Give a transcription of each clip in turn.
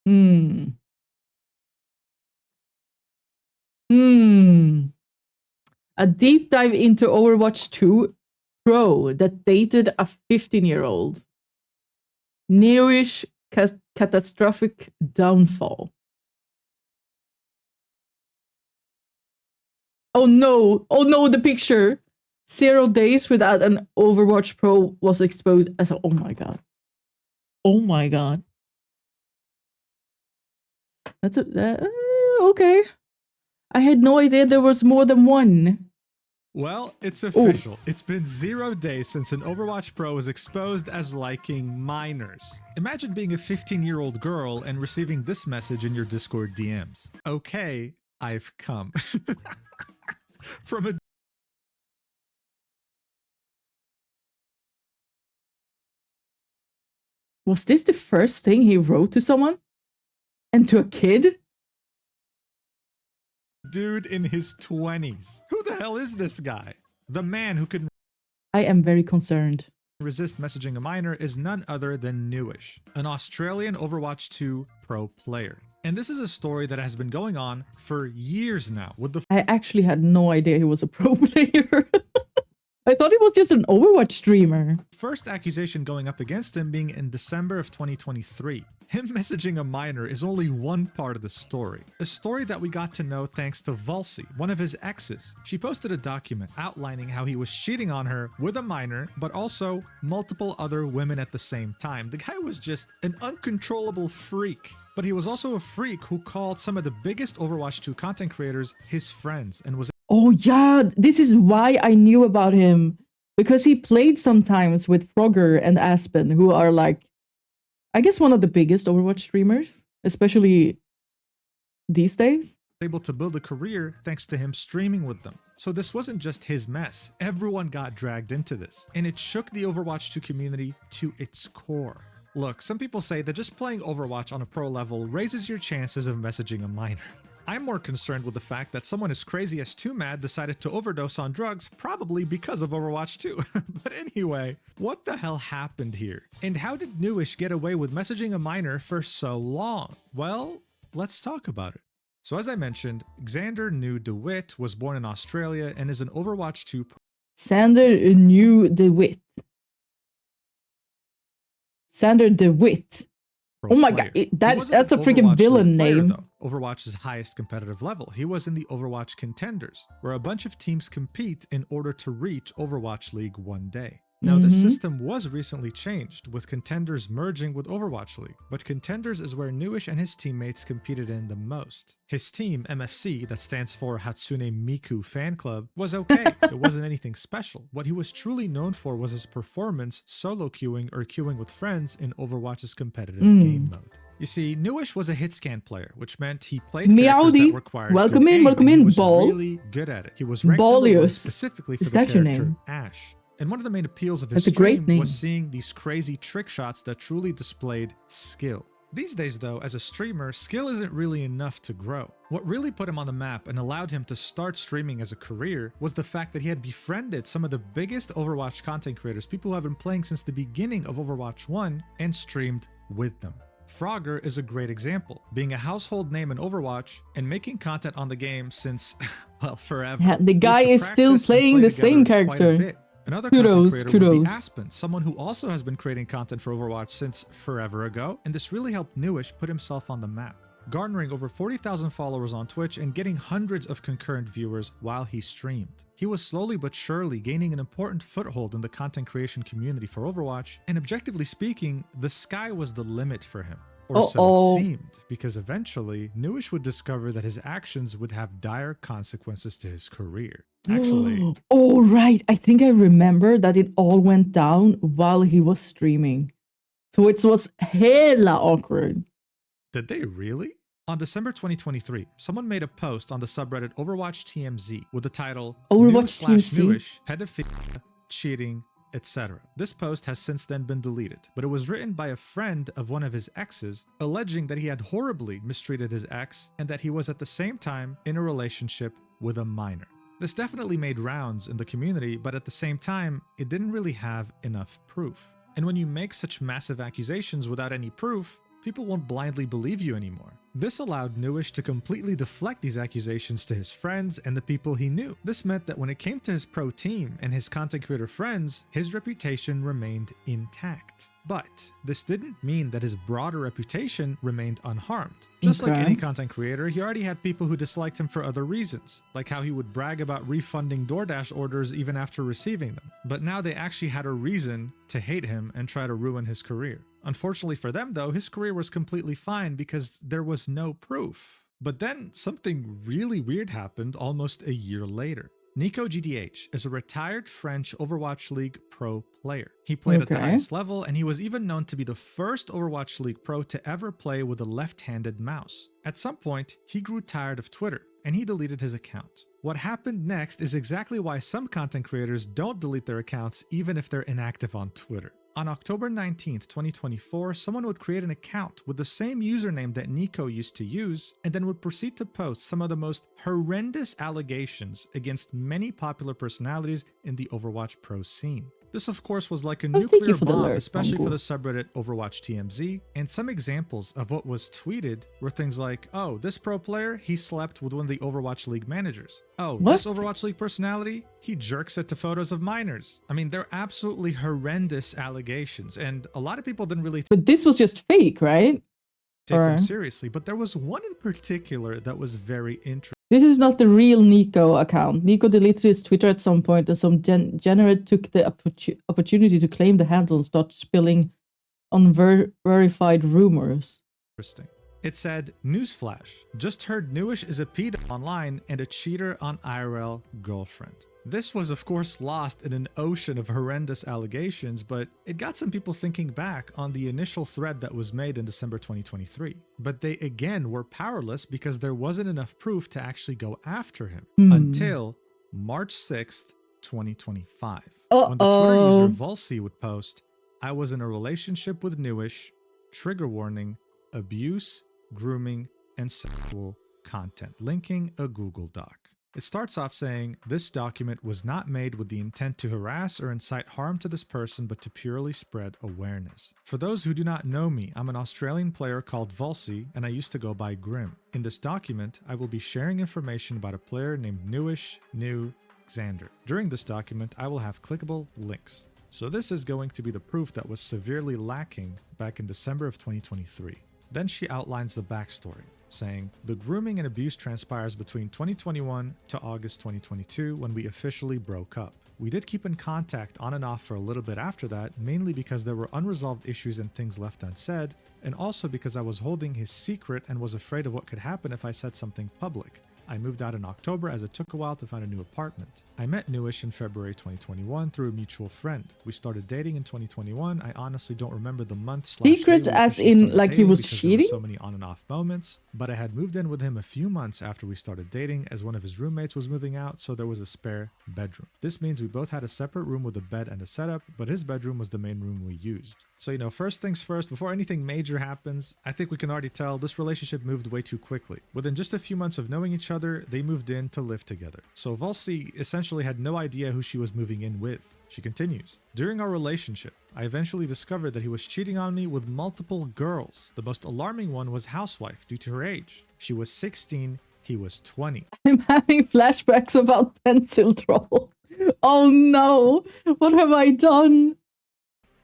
Hmm. Hmm. A deep dive into Overwatch 2 Pro that dated a 15-year-old. Newish catastrophic downfall. Oh no, the picture. 0 days without an Overwatch Pro was exposed as oh my god. Oh my god. That's okay. I had no idea there was more than one. Well, it's official. Ooh. It's been 0 days since an Overwatch Pro was exposed as liking minors. Imagine being a 15-year-old girl and receiving this message in your Discord DMs. Okay, I've come. From a Was this the first thing he wrote to someone? And to a kid? Dude in his 20s. Who the hell is this guy? The man who could... I am very concerned. Resist messaging a minor is none other than Newish, an Australian Overwatch 2 pro player. And this is a story that has been going on for years now with the... I actually had no idea he was a pro player. I thought he was just an Overwatch streamer. First accusation going up against him being in December of 2023. Him messaging a minor is only one part of the story. A story that we got to know thanks to Vulsy, one of his exes. She posted a document outlining how he was cheating on her with a minor, but also multiple other women at the same time. The guy was just an uncontrollable freak. But he was also a freak who called some of the biggest Overwatch 2 content creators his friends and was... Oh yeah, this is why I knew about him. Because he played sometimes with Frogger and Aspen, who are like, I guess one of the biggest Overwatch streamers, especially these days. Able to build a career thanks to him streaming with them. So this wasn't just his mess. Everyone got dragged into this. And it shook the Overwatch 2 community to its core. Look, some people say that just playing Overwatch on a pro level raises your chances of messaging a minor. I'm more concerned with the fact that someone as crazy as 2Mad decided to overdose on drugs, probably because of Overwatch 2. But anyway, what the hell happened here? And how did Newish get away with messaging a minor for so long? Well, let's talk about it. So as I mentioned, Xander New DeWitt was born in Australia and is an Overwatch 2 Xander New DeWitt. Xander DeWitt. Oh my god, that's a freaking villain name. Overwatch's highest competitive level. He was in the Overwatch Contenders, where a bunch of teams compete in order to reach Overwatch League one day. Now, the system was recently changed, with Contenders merging with Overwatch League, but Contenders is where Newish and his teammates competed in the most. His team, MFC, that stands for Hatsune Miku Fan Club, was okay. It wasn't anything special. What he was truly known for was his performance solo queuing or queuing with friends in Overwatch's competitive game mode. You see, Newish was a hit scan player, which meant he played characters that required welcome in, Ball. He was really good at it. He was ranked number 1 specifically for the character Ashe. And one of the main appeals of his stream was seeing these crazy trick shots that truly displayed skill. These days though, as a streamer, skill isn't really enough to grow. What really put him on the map and allowed him to start streaming as a career was the fact that he had befriended some of the biggest Overwatch content creators, people who have been playing since the beginning of Overwatch 1, and streamed with them. Frogger is a great example, being a household name in Overwatch and making content on the game since, well, forever. Yeah, the guy is still playing the same character. Another content creator would be Aspen, someone who also has been creating content for Overwatch since forever ago, and this really helped Newish put himself on the map, garnering over 40,000 followers on Twitch and getting hundreds of concurrent viewers while he streamed. He was slowly but surely gaining an important foothold in the content creation community for Overwatch, and objectively speaking, the sky was the limit for him. Or so it seemed, because eventually, Newish would discover that his actions would have dire consequences to his career. Actually... Oh, right. I think I remember that it all went down while he was streaming. So it was hella awkward. Did they really? On December 2023, someone made a post on the subreddit Overwatch TMZ with the title Overwatch TMZ? Newish, pedophilia, cheating, etc. This post has since then been deleted, but it was written by a friend of one of his exes, alleging that he had horribly mistreated his ex and that he was at the same time in a relationship with a minor. This definitely made rounds in the community, but at the same time, it didn't really have enough proof. And when you make such massive accusations without any proof, people won't blindly believe you anymore. This allowed Newish to completely deflect these accusations to his friends and the people he knew. This meant that when it came to his pro team and his content creator friends, his reputation remained intact. But this didn't mean that his broader reputation remained unharmed. Just like any content creator, he already had people who disliked him for other reasons, like how he would brag about refunding DoorDash orders even after receiving them. But now they actually had a reason to hate him and try to ruin his career. Unfortunately for them though, his career was completely fine because there was no proof. But then something really weird happened almost a year later. Nico GDH is a retired French Overwatch League pro player. He played at the highest level, and he was even known to be the first Overwatch League pro to ever play with a left-handed mouse. At some point, he grew tired of Twitter, and he deleted his account. What happened next is exactly why some content creators don't delete their accounts even if they're inactive on Twitter. On October 19th, 2024, someone would create an account with the same username that Nico used to use, and then would proceed to post some of the most horrendous allegations against many popular personalities in the Overwatch pro scene. This of course was like a nuclear bomb, especially for the subreddit Overwatch TMZ, and some examples of what was tweeted were things like, oh, this pro player, he slept with one of the Overwatch League managers. Oh, this Overwatch League personality, he jerks it to photos of minors. I mean, they're absolutely horrendous allegations, and a lot of people didn't really But this was just fake, right? take them seriously, but there was one in particular that was very interesting. This is not the real Nico account. Nico deleted his Twitter at some point, and some degenerate took the opportunity to claim the handle and start spilling unverified rumors. Interesting. It said, newsflash, just heard Newish is a pedo online and a cheater on IRL girlfriend. This was of course lost in an ocean of horrendous allegations, but it got some people thinking back on the initial thread that was made in December 2023. But they again were powerless because there wasn't enough proof to actually go after him until March 6th, 2025. When the Twitter user Volsi would post, I was in a relationship with Newish, trigger warning, abuse, grooming, and sexual content, linking a Google Doc. It starts off saying, this document was not made with the intent to harass or incite harm to this person, but to purely spread awareness. For those who do not know me, I'm an Australian player called Volsi, and I used to go by Grim. In this document, I will be sharing information about a player named Newish New Xander. During this document, I will have clickable links. So this is going to be the proof that was severely lacking back in December of 2023. Then she outlines the backstory, saying, the grooming and abuse transpires between 2021 to August 2022 when we officially broke up. We did keep in contact on and off for a little bit after that, mainly because there were unresolved issues and things left unsaid, and also because I was holding his secret and was afraid of what could happen if I said something public. I moved out in October as it took a while to find a new apartment. I met Newish in February 2021 through a mutual friend. We started dating in 2021. I honestly don't remember the month. Secrets as in like he was cheating? So many on and off moments, but I had moved in with him a few months after we started dating as one of his roommates was moving out, so there was a spare bedroom. This means we both had a separate room with a bed and a setup, but his bedroom was the main room we used. So, you know, first things first, before anything major happens, I think we can already tell this relationship moved way too quickly. Within just a few months of knowing each other, they moved in to live together. So Volsi essentially had no idea who she was moving in with. She continues, during our relationship, I eventually discovered that he was cheating on me with multiple girls. The most alarming one was housewife due to her age. She was 16, he was 20. I'm having flashbacks about pencil troll. Oh no, what have I done?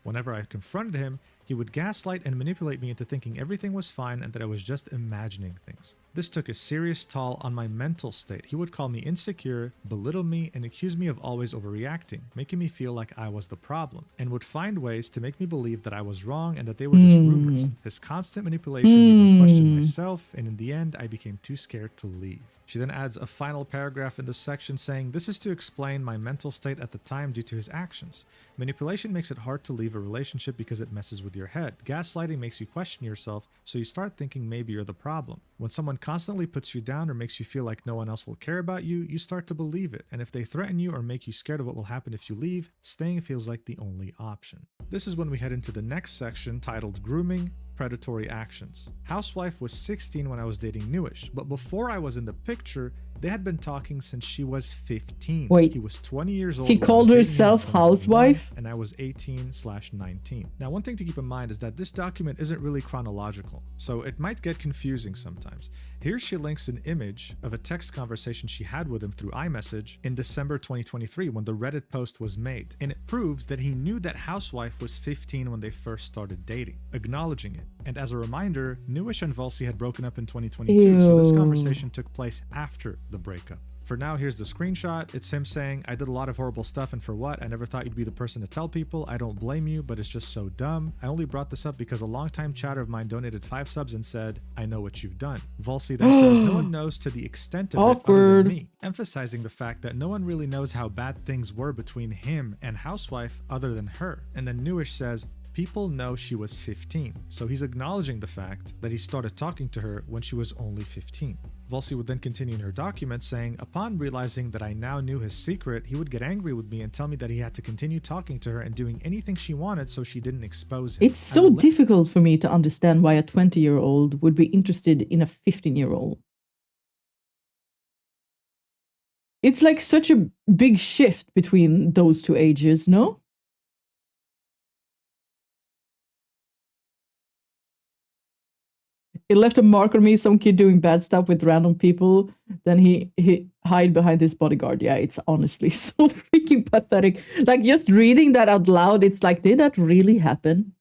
Whenever I confronted him, he would gaslight and manipulate me into thinking everything was fine and that I was just imagining things. This took a serious toll on my mental state. He would call me insecure, belittle me, and accuse me of always overreacting, making me feel like I was the problem, and would find ways to make me believe that I was wrong and that they were just rumors. His constant manipulation made me question myself, and in the end, I became too scared to leave. She then adds a final paragraph in this section saying, this is to explain my mental state at the time due to his actions. Manipulation makes it hard to leave a relationship because it messes with your head. Gaslighting makes you question yourself, so you start thinking maybe you're the problem. When someone constantly puts you down or makes you feel like no one else will care about you, you start to believe it. And if they threaten you or make you scared of what will happen if you leave, staying feels like the only option. This is when we head into the next section titled Grooming, Predatory Actions. Housewife was 16 when I was dating Newish, but before I was in the picture, They had been talking since she was 15. Wait. He was 20 years old. She when I called was dating him in herself 2021, housewife? and I was 18/19. Now, one thing to keep in mind is that this document isn't really chronological, so it might get confusing sometimes. Here she links an image of a text conversation she had with him through iMessage in December 2023 when the Reddit post was made, and it proves that he knew that housewife was 15 when they first started dating, acknowledging it. And as a reminder, Newish and Volsi had broken up in 2022, so this Ew. conversation took place after the breakup. For now, here's the screenshot. It's him saying, "I did a lot of horrible stuff, and for what? I never thought you'd be the person to tell people. I don't blame you, but it's just so dumb. I only brought this up because a longtime chatter of mine donated 5 subs and said, I know what you've done." Volsi then says, "No one knows to the extent of it other Awkward. than me," emphasizing the fact that no one really knows how bad things were between him and housewife other than her. And then Newish says, "People know she was 15. So he's acknowledging the fact that he started talking to her when she was only 15. Volsi would then continue in her document saying, "Upon realizing that I now knew his secret, he would get angry with me and tell me that he had to continue talking to her and doing anything she wanted so she didn't expose him." It's so difficult for me to understand why a 20-year-old would be interested in a 15-year-old. It's like such a big shift between those two ages, no? It left a mark on me, some kid doing bad stuff with random people, then he hide behind his bodyguard. Yeah, it's honestly so freaking pathetic. Like, just reading that out loud, it's like, did that really happen?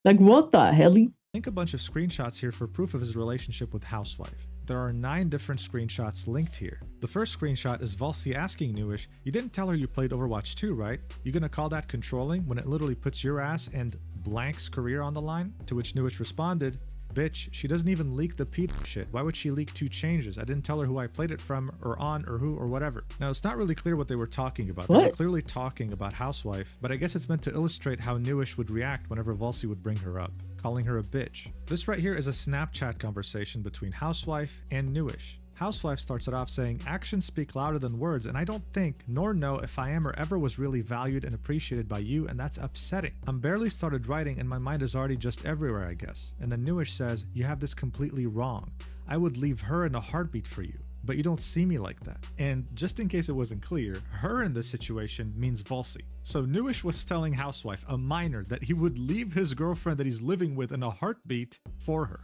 Like, what the hell? Link a bunch of screenshots here for proof of his relationship with housewife. There are 9 different screenshots linked here. The first screenshot is Volsi asking Newish, "You didn't tell her you played Overwatch 2, right? You gonna call that controlling when it literally puts your ass and blank's career on the line?" To which Newish responded, "Bitch, she doesn't even leak the pedo shit. Why would she leak 2 changes? I didn't tell her who I played it from, or on, or who, or whatever." Now, it's not really clear what they were talking about. They were clearly talking about housewife, but I guess it's meant to illustrate how Newish would react whenever Volsi would bring her up, calling her a bitch. This right here is a Snapchat conversation between housewife and Newish. Housewife starts it off saying, "Actions speak louder than words, and I don't think nor know if I am or ever was really valued and appreciated by you, and that's upsetting. I'm barely started writing and my mind is already just everywhere, I guess." And then Newish says, "You have this completely wrong. I would leave her in a heartbeat for you, but you don't see me like that." And just in case it wasn't clear, her in this situation means Volsi. So Newish was telling housewife, a minor, that he would leave his girlfriend that he's living with in a heartbeat for her.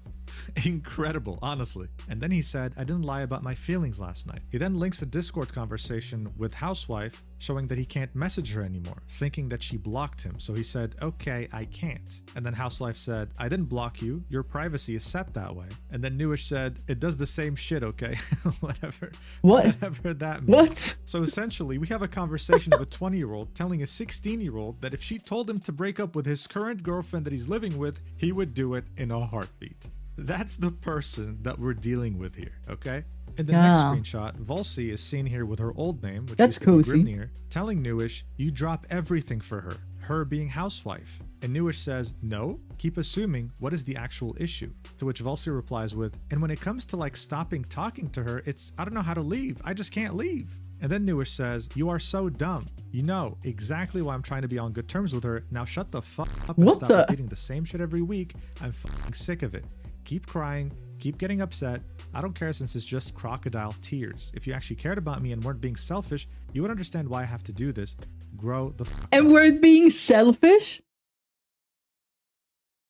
Incredible, honestly. And then he said, "I didn't lie about my feelings last night." He then links a Discord conversation with housewife showing that he can't message her anymore, thinking that she blocked him. So he said, "Okay, I can't." And then housewife said, "I didn't block you. Your privacy is set that way." And then Newish said, "It does the same shit, okay?" Whatever. What? Whatever that means. What? So essentially, we have a conversation of a 20-year-old telling a 16-year-old that if she told him to break up with his current girlfriend that he's living with, he would do it in a heartbeat. That's the person that we're dealing with here, okay? In the next screenshot, Volsi is seen here with her old name, which That's used to be cozy. Grimnir, telling Newish, "You drop everything for her," her being housewife. And Newish says, "No, keep assuming, what is the actual issue?" To which Volsi replies with, "And when it comes to like stopping talking to her, it's, I don't know how to leave. I just can't leave." And then Newish says, "You are so dumb. You know exactly why I'm trying to be on good terms with her. Now shut the fuck up and stop repeating the same shit every week. I'm fucking sick of it. Keep crying, keep getting upset. I don't care since it's just crocodile tears. If you actually cared about me and weren't being selfish, you would understand why I have to do this. Grow the fuck And up." weren't being selfish?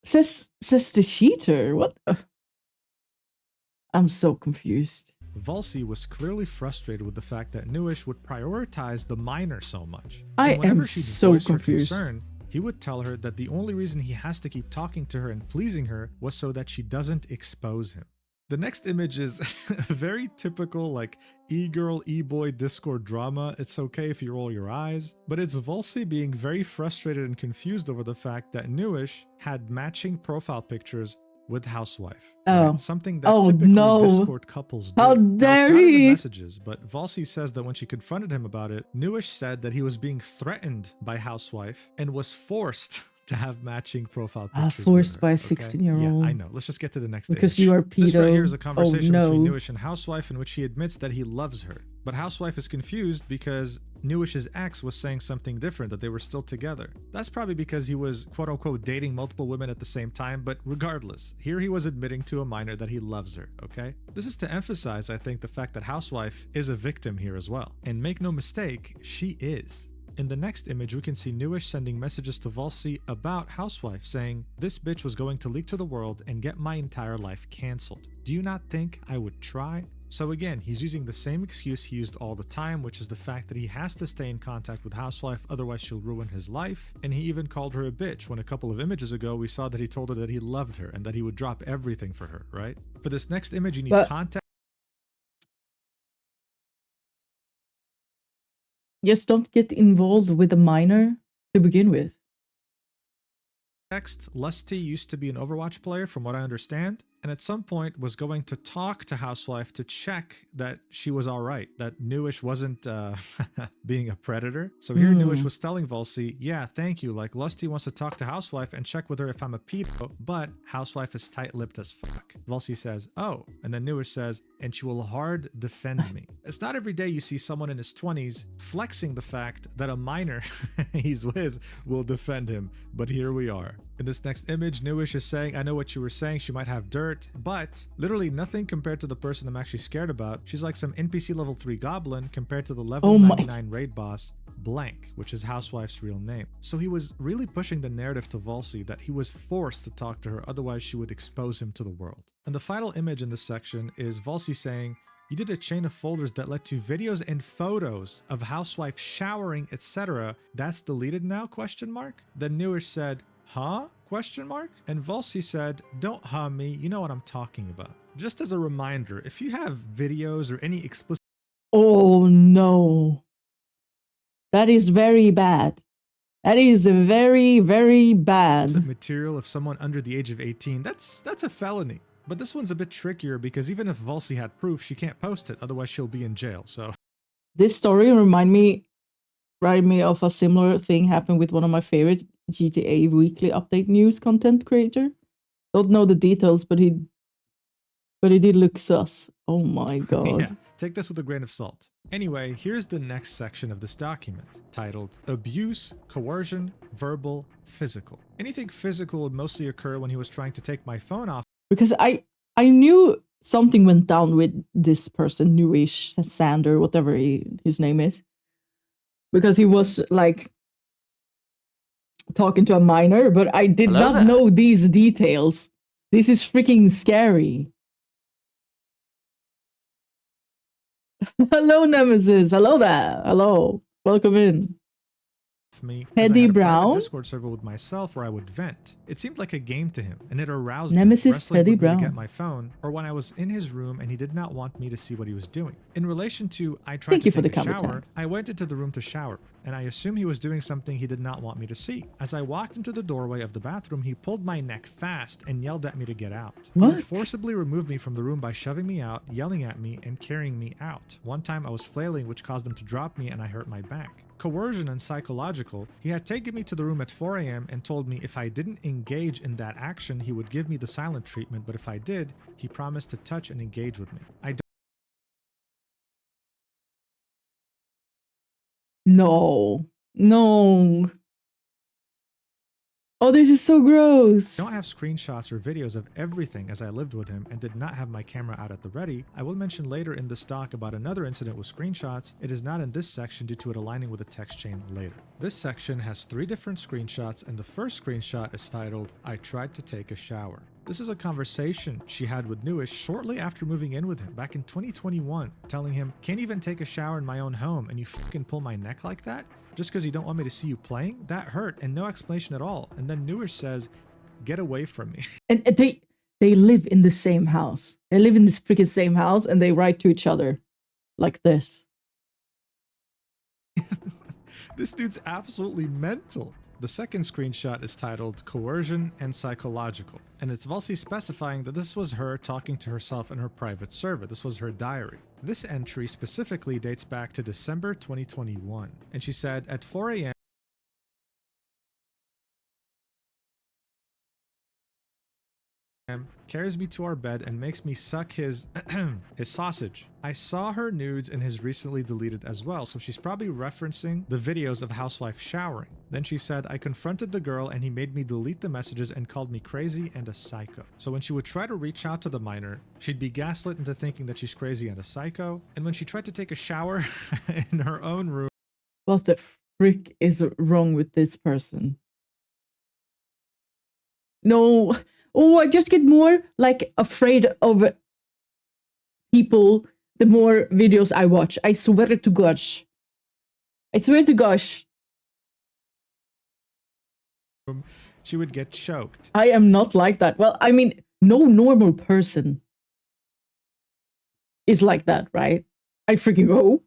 Says the cheater. What? I'm so confused. Volsi was clearly frustrated with the fact that Newish would prioritize the minor so much. I And whenever am she'd so voice her confused. concern, he would tell her that the only reason he has to keep talking to her and pleasing her was so that she doesn't expose him. The next image is a very typical like e-girl, e-boy Discord drama. It's okay if you roll your eyes, but it's Volsi being very frustrated and confused over the fact that Newish had matching profile pictures with housewife. Oh. Right? Something that Oh, typically no. Discord couples do. How Now, it's dare not in the he? messages, but Volsi says that when she confronted him about it, Newish said that he was being threatened by housewife and was forced to have matching profile pictures. Forced with her, by a okay? 16-year-old. Yeah, I know. Let's just get to the next Because image. you are This right here pedo. is a Oh conversation between no. Newish and Housewife in which he admits that he loves her. But Housewife is confused because Newish's ex was saying something different, that they were still together. That's probably because he was quote-unquote dating multiple women at the same time, but regardless, here he was admitting to a minor that he loves her, okay? This is to emphasize, I think, the fact that Housewife is a victim here as well. And make no mistake, she is. In the next image, we can see Newish sending messages to Volsi about Housewife, saying, "This bitch was going to leak to the world and get my entire life cancelled. Do you not think I would try?" So again, he's using the same excuse he used all the time, which is the fact that he has to stay in contact with Housewife, otherwise she'll ruin his life. And he even called her a bitch when a couple of images ago we saw that he told her that he loved her and that he would drop everything for her, right? For this next image, you need context. Just don't get involved with a minor to begin with. Lusty used to be an Overwatch player, from what I understand, and at some point was going to talk to Housewife to check that she was all right, that Newish wasn't being a predator. So here Newish was telling Volsi, "Yeah, thank you, like Lusty wants to talk to Housewife and check with her if I'm a pedo, but Housewife is tight-lipped as fuck." Volsi says, "Oh," and then Newish says, "and she will hard defend me." It's not every day you see someone in his 20s flexing the fact that a minor he's with will defend him, but here we are. In this next image, Newish is saying, "I know what you were saying, she might have dirt, but literally nothing compared to the person I'm actually scared about. She's like some NPC level 3 goblin compared to the level 99 raid boss, Blank, which is Housewife's real name." So he was really pushing the narrative to Volsi that he was forced to talk to her, otherwise she would expose him to the world. And the final image in this section is Volsi saying, "You did a chain of folders that led to videos and photos of Housewife showering, etc. That's deleted now, question mark?" Then Newish said, "Huh? Question mark?" And Volsi said, "Don't huh me, you know what I'm talking about." Just as a reminder, if you have videos or any explicit— Oh no. That is very bad. That is very, very bad. material of someone under the age of 18, that's a felony. But this one's a bit trickier because even if Volsi had proof, she can't post it, otherwise she'll be in jail, so. This story reminded me of a similar thing happened with one of my favorite GTA weekly update news content creator. Don't know the details, but he did look sus. Oh my god. Yeah, take this with a grain of salt. Anyway, here's the next section of this document, titled Abuse, Coercion, Verbal, Physical. Anything physical would mostly occur when he was trying to take my phone off. Because I knew something went down with this person, Newish, Sander, whatever his name is. Because he was like talking to a minor, but I did not know these details. This is freaking scary. Hello, Nemesis. Hello there. Hello. Welcome in. Me Teddy Brown Discord server with myself where I would vent. It seemed like a game to him, and it aroused Nemesis him, wrestling Teddy with me to Brown. get my phone, or when I was in his room and he did not want me to see what he was doing. In relation to I tried to take a shower, I went into the room to shower, and I assumed he was doing something he did not want me to see. As I walked into the doorway of the bathroom, he pulled my neck fast and yelled at me to get out. What? He would forcibly remove me from the room by shoving me out, yelling at me, and carrying me out. One time I was flailing, which caused him to drop me, and I hurt my back. Coercion and psychological, he had taken me to the room at 4 a.m. and told me if I didn't engage in that action, he would give me the silent treatment, but if I did, he promised to touch and engage with me. No. Oh, this is so gross. I don't have screenshots or videos of everything as I lived with him and did not have my camera out at the ready. I will mention later in this doc about another incident with screenshots. It is not in this section due to it aligning with a text chain later. This section has 3 different screenshots, and the first screenshot is titled, I tried to take a shower. This is a conversation she had with Newish shortly after moving in with him back in 2021, telling him, can't even take a shower in my own home and you fucking pull my neck like that? Just because you don't want me to see you playing? That hurt, and no explanation at all. And then Newish says, get away from me. And they live in the same house. They live in this freaking same house, and they write to each other like this. This dude's absolutely mental. The second screenshot is titled Coercion and Psychological, and it's Volsi specifying that this was her talking to herself in her private server. This was her diary. This entry specifically dates back to December 2021, and she said, at 4 a.m. carries me to our bed and makes me suck his his sausage. I saw her nudes in his recently deleted as well, so she's probably referencing the videos of housewife showering. Then she said, I confronted the girl and he made me delete the messages and called me crazy and a psycho. So when she would try to reach out to the minor, she'd be gaslit into thinking that she's crazy and a psycho. And when she tried to take a shower in her own room, What the frick is wrong with this person? No. Oh, I just get more like afraid of people the more videos I watch. I swear to gosh. I swear to gosh. she would get choked. I am not like that. Well, I mean, no normal person is like that, right? I freaking hope.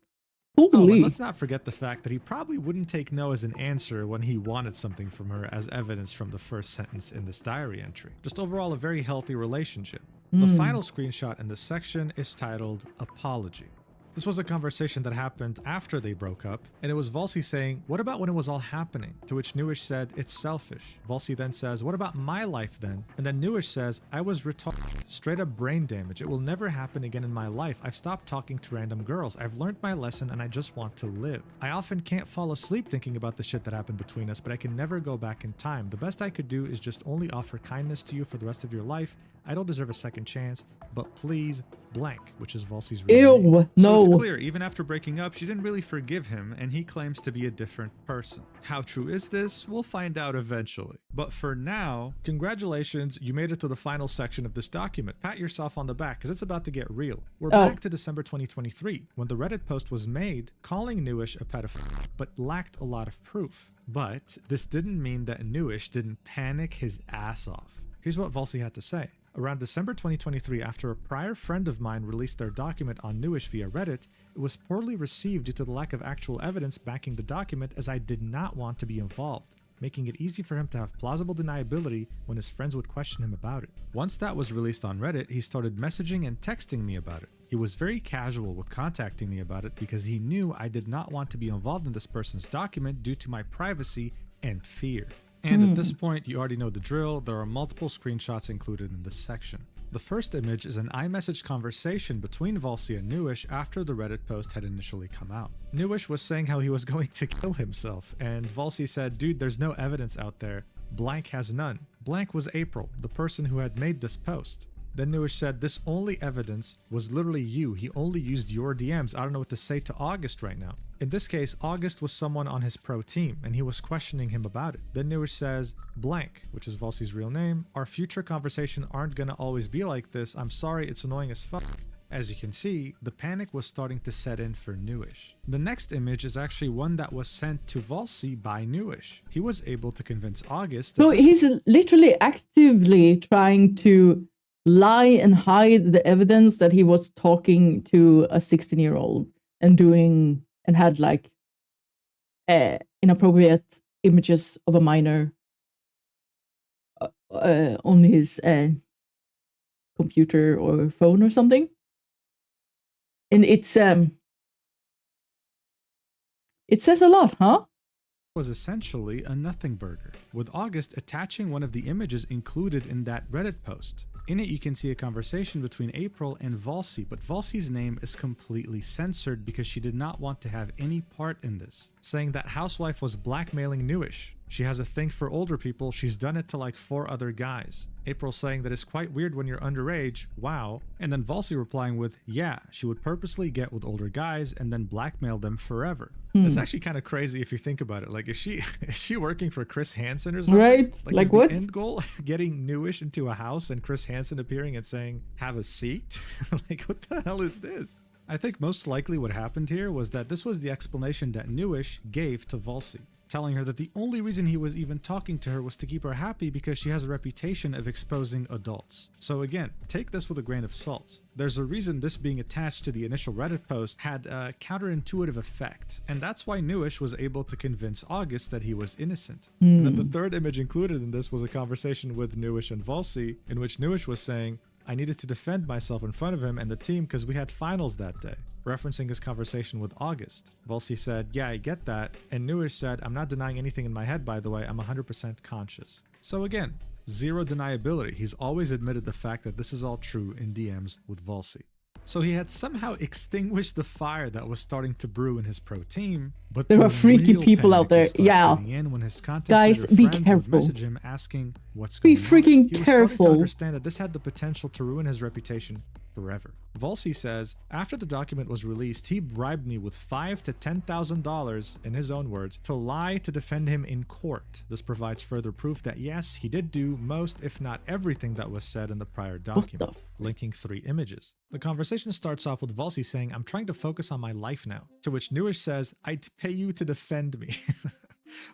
Oh, and Holy. let's not forget the fact that he probably wouldn't take no as an answer when he wanted something from her, as evidenced from the first sentence in this diary entry. Just overall a very healthy relationship. The final screenshot in this section is titled Apology. This was a conversation that happened after they broke up, and it was Volsi saying, what about when it was all happening? To which Newish said, it's selfish. Volsi then says, what about my life then? And then Newish says, I was retarded. Straight up brain damage. It will never happen again in my life. I've stopped talking to random girls. I've learned my lesson and I just want to live. I often can't fall asleep thinking about the shit that happened between us, but I can never go back in time. The best I could do is just only offer kindness to you for the rest of your life. I don't deserve a second chance, but please, blank, which is Volsi's real name. Ew, So no. it's clear, even after breaking up, she didn't really forgive him, and he claims to be a different person. How true is this? We'll find out eventually. But for now, congratulations, you made it to the final section of this document. Pat yourself on the back, because it's about to get real. We're back to December 2023, when the Reddit post was made calling Newish a pedophile, but lacked a lot of proof. But this didn't mean that Newish didn't panic his ass off. Here's what Volsi had to say. Around December 2023, after a prior friend of mine released their document on Newish via Reddit, it was poorly received due to the lack of actual evidence backing the document, as I did not want to be involved, making it easy for him to have plausible deniability when his friends would question him about it. Once that was released on Reddit, he started messaging and texting me about it. He was very casual with contacting me about it because he knew I did not want to be involved in this person's document due to my privacy and fear. And at this point, you already know the drill. There are multiple screenshots included in this section. The first image is an iMessage conversation between Volsi and Newish after the Reddit post had initially come out. Newish was saying how he was going to kill himself, and Volsi said, dude, there's no evidence out there. Blank has none. Blank was April, the person who had made this post. Then Newish said, this only evidence was literally you. He only used your DMs. I don't know what to say to August right now. In this case, August was someone on his pro team, and he was questioning him about it. Then Newish says, blank, which is Volsi's real name, our future conversation aren't gonna always be like this. I'm sorry, it's annoying as fuck. As you can see, the panic was starting to set in for Newish. The next image is actually one that was sent to Volsi by Newish. He was able to convince August that So he's literally actively trying to lie and hide the evidence that he was talking to a 16-year-old and doing and had like inappropriate images of a minor on his computer or phone or something. And it says a lot, huh? was essentially a nothing burger, with August attaching one of the images included in that Reddit post. In it, you can see a conversation between April and Volsi, but Volsi's name is completely censored because she did not want to have any part in this, saying that housewife was blackmailing Newish. She has a thing for older people, she's done it to like 4 other guys. April saying that it's quite weird when you're underage, wow. And then Volsi replying with, yeah, she would purposely get with older guys and then blackmail them forever. It's actually kind of crazy if you think about it. Like, is she working for Chris Hansen or something? Right? Like is what? The end goal getting Newish into a house and Chris Hansen appearing and saying, have a seat? Like, what the hell is this? I think most likely what happened here was that this was the explanation that Newish gave to Volsi, telling her that the only reason he was even talking to her was to keep her happy because she has a reputation of exposing adults. So again, take this with a grain of salt. There's a reason this being attached to the initial Reddit post had a counterintuitive effect, and that's why Newish was able to convince August that he was innocent. And then the third image included in this was a conversation with Newish and Volsi, in which Newish was saying, I needed to defend myself in front of him and the team because we had finals that day, referencing his conversation with August. Volsi said, yeah, I get that. And Newish said, I'm not denying anything in my head, by the way, I'm 100% conscious. So again, Zero deniability. He's always admitted the fact that this is all true in DMs with Volsi. So he had somehow extinguished the fire that was starting to brew in his pro team, but There the are freaky real people out panic there. would start Yeah. setting in when his content Guys, creator be friends would careful. message him asking what's Be going on. freaking He was starting careful. to understand that this had the potential to ruin his reputation forever. Volsi says, after the document was released, he bribed me with $5,000 to $10,000, in his own words, to lie to defend him in court. This provides further proof that yes, he did do most, if not everything that was said in the prior document, linking 3 images. The conversation starts off with Volsi saying, I'm trying to focus on my life now, to which Newish says, I'd pay you to defend me.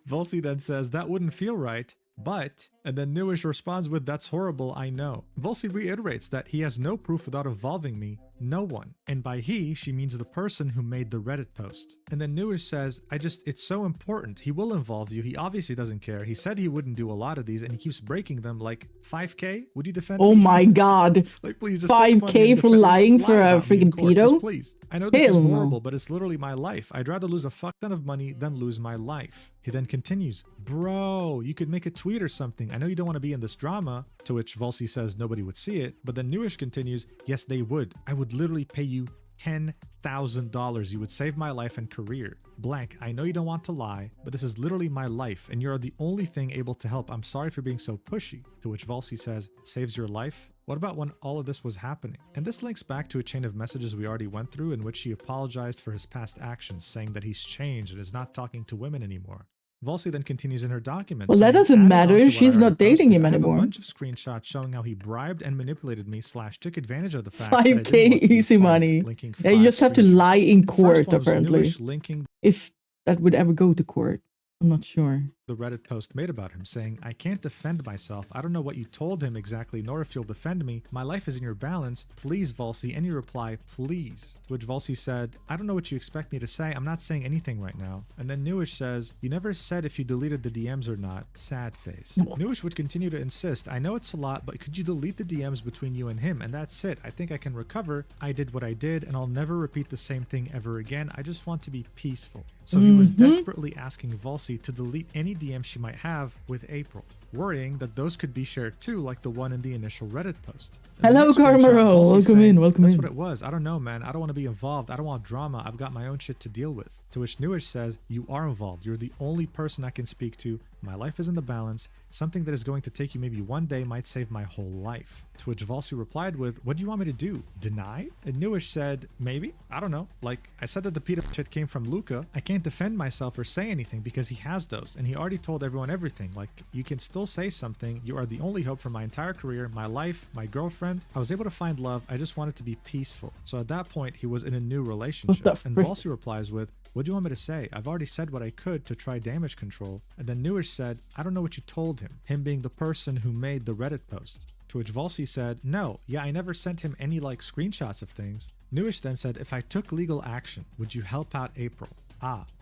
Volsi then says, that wouldn't feel right. But, and then Newish responds with, that's horrible, I know. Volsi reiterates that he has no proof without involving me, no one. And by he, she means the person who made the Reddit post. And then Newish says, it's so important. He will involve you. He obviously doesn't care. He said he wouldn't do a lot of these and he keeps breaking them. Like, 5K? Would you defend me? Oh my god. Like, please just take money 5K and for defend- lying just for lie a about me in freaking court. Just pedo? please. I know this is Hell no. horrible, but it's literally my life. I'd rather lose a fuck ton of money than lose my life. He then continues, bro, you could make a tweet or something. I know you don't want to be in this drama, to which Volsi says nobody would see it. But then Newish continues, yes, they would. I would literally pay you $10,000. You would save my life and career. Blank, I know you don't want to lie, but this is literally my life and you're the only thing able to help. I'm sorry for being so pushy. To which Volsi says, saves your life? What about when all of this was happening? And this links back to a chain of messages we already went through in which he apologized for his past actions, saying that he's changed and is not talking to women anymore. Volsi then continues in her documents. Well, that saying, doesn't "Added on matter. to what She's I not already dating posted, him I have anymore." a bunch of screenshots showing how he bribed and manipulated me / took advantage of the fact that I didn't 5K want to be easy part of it," money. linking Yeah, you 5 just have to screenshots. lie in The first court, one was apparently. Newish linking If that would ever go to court. I'm not sure. the Reddit post made about him, saying, I can't defend myself. I don't know what you told him exactly, nor if you'll defend me. My life is in your balance. Please, Volsi. And you reply, please. To which Volsi said, I don't know what you expect me to say. I'm not saying anything right now. And then Newish says, you never said if you deleted the DMs or not. Sad face. Newish would continue to insist, I know it's a lot, but could you delete the DMs between you and him? And that's it. I think I can recover. I did what I did, and I'll never repeat the same thing ever again. I just want to be peaceful. So he was desperately asking Volsi to delete any DM she might have with April, worrying that those could be shared too, like the one in the initial Reddit post. And the Hello, next screenshot, Carmelo. Volsi Welcome saying, in. Welcome That's in. what it was. I don't know, man. I don't want to be involved. I don't want drama. I've got my own shit to deal with. To which Newish says, you are involved. You're the only person I can speak to. My life is in the balance. Something that is going to take you maybe one day might save my whole life. To which Volsi replied with, what do you want me to do? Deny? And Newish said, maybe? I don't know. Like, I said that the pedo shit came from Luca. I can't defend myself or say anything because he has those. And he already told everyone everything. Like, you can still say something. You are the only hope for my entire career, my life, my girlfriend. I was able to find love. I just wanted to be peaceful. So at that point, he was in a new relationship. And Volsi replies with, what do you want me to say? I've already said what I could to try damage control. And then Newish said, I don't know what you told him being the person who made the Reddit post. To which Volsi said, no, yeah, I never sent him any like screenshots of things. Newish then said, if I took legal action, would you help out April?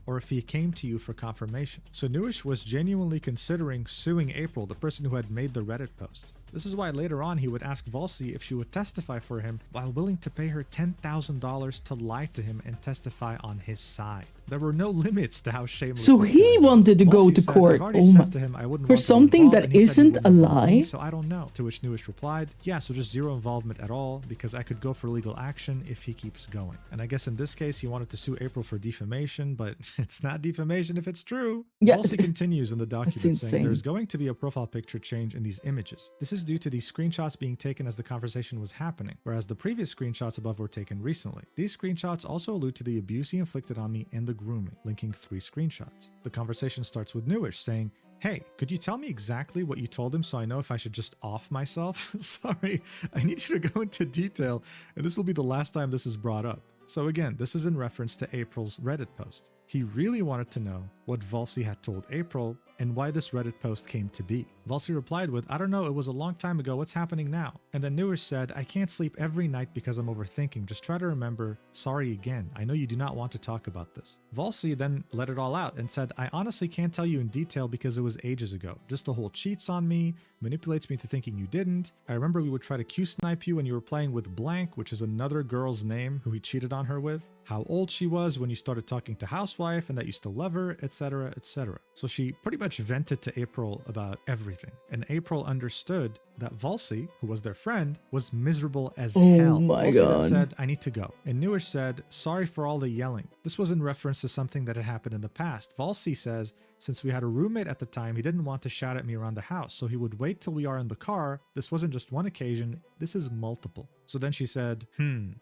Or if he came to you for confirmation. So Newish was genuinely considering suing April, the person who had made the Reddit post. This is why later on he would ask Volsi if she would testify for him while willing to pay her $10,000 to lie to him and testify on his side. There were no limits to how shameless. So this he guy was. wanted to go Volsi to said, court. I've already Oh said my. to him I wouldn't For want to be something involved, that and he said he isn't wouldn't a involve me, lie? so I don't know. To which Newish replied, yeah, so just zero involvement at all because I could go for legal action if he keeps going. And I guess in this case he wanted to sue April for defamation, but it's not defamation if it's true. Yeah. Volsi continues in the document saying insane. there's going to be a profile picture change in these images. This is due to these screenshots being taken as the conversation was happening, whereas the previous screenshots above were taken recently. These screenshots also allude to the abuse he inflicted on me and the grooming, linking 3 screenshots. The conversation starts with Newish saying, hey, could you tell me exactly what you told him so I know if I should just off myself? Sorry, I need you to go into detail, and this will be the last time this is brought up. So again, this is in reference to April's Reddit post. He really wanted to know what Volsi had told April and why this Reddit post came to be. Volsi replied with, I don't know, it was a long time ago, what's happening now? And then Newish said, I can't sleep every night because I'm overthinking, just try to remember, sorry again, I know you do not want to talk about this. Volsi then let it all out and said, I honestly can't tell you in detail because it was ages ago, just the whole cheats on me, manipulates me to thinking you didn't. I remember we would try to Q-snipe you when you were playing with Blank, which is another girl's name who he cheated on her with. How old she was when you started talking to house housewife and that you still love her, etc., etc. So she pretty much vented to April about everything. And April understood that Valsi, who was their friend, was miserable as hell. My Valsi then God. said, I need to go. And Newish said, sorry for all the yelling. This was in reference to something that had happened in the past. Valsi says, since we had a roommate at the time, he didn't want to shout at me around the house, so he would wait till we are in the car. This wasn't just one occasion, this is multiple. So then she said,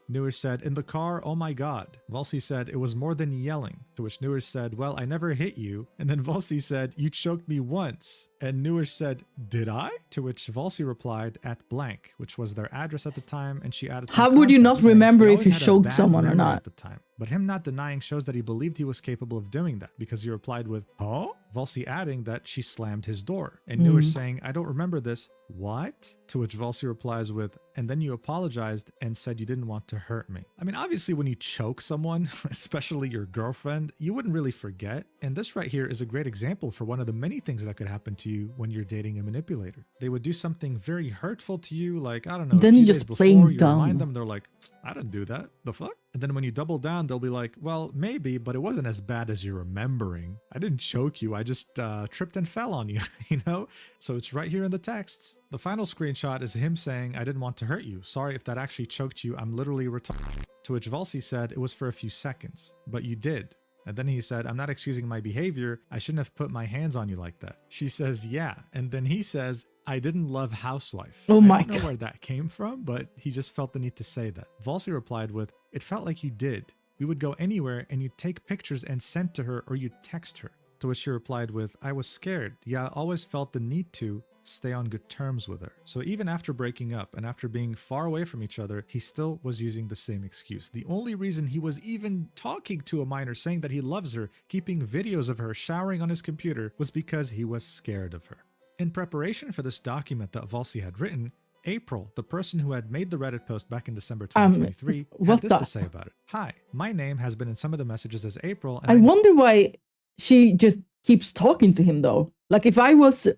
Newish said, in the car, oh my God. Valsi said, it was more than yelling. To which Newish said, well, I never hit you. And then Valsi said, you choked me once. And Newish said, did I? To which Valsi replied, at blank, which was their address at the time, and she added some How would you not context saying, remember "He if always you had a choked bad someone or memory not?" at the time. But him not denying shows that he believed he was capable of doing that, because he replied with, huh? Valsi adding that she slammed his door. And Newish saying, I don't remember this. What? To which Valsi replies with, and then you apologized and said you didn't want to hurt me. I mean, obviously when you choke someone, especially your girlfriend, you wouldn't really forget. And this right here is a great example for one of the many things that could happen to you when you're dating a manipulator. They would do something very hurtful to you, like, I don't know, Then a few you days just before, playing you dumb. remind them, they're like, I didn't do that. The fuck? And then when you double down, they'll be like, well, maybe, but it wasn't as bad as you're remembering. I didn't choke you. I just tripped and fell on you, you know? So it's right here in the texts. The final screenshot is him saying, I didn't want to hurt you. Sorry if that actually choked you. I'm literally retarded. To which Valsi said, it was for a few seconds, but you did. And then he said, I'm not excusing my behavior. I shouldn't have put my hands on you like that. She says, yeah. And then he says, I didn't love housewife. Oh my I don't know God. where that came from, but he just felt the need to say that. Valsi replied with, it felt like you did. We would go anywhere and you'd take pictures and send to her or you'd text her. To which she replied with, I was scared. Yeah, I always felt the need to stay on good terms with her. So even after breaking up and after being far away from each other, he still was using the same excuse. The only reason he was even talking to a minor, saying that he loves her, keeping videos of her showering on his computer, was because he was scared of her. In preparation for this document that Valsi had written, April, the person who had made the Reddit post back in December 2023, what had this the- to say about it. Hi, my name has been in some of the messages as April, and I wonder why she just keeps talking to him though. Like if I was,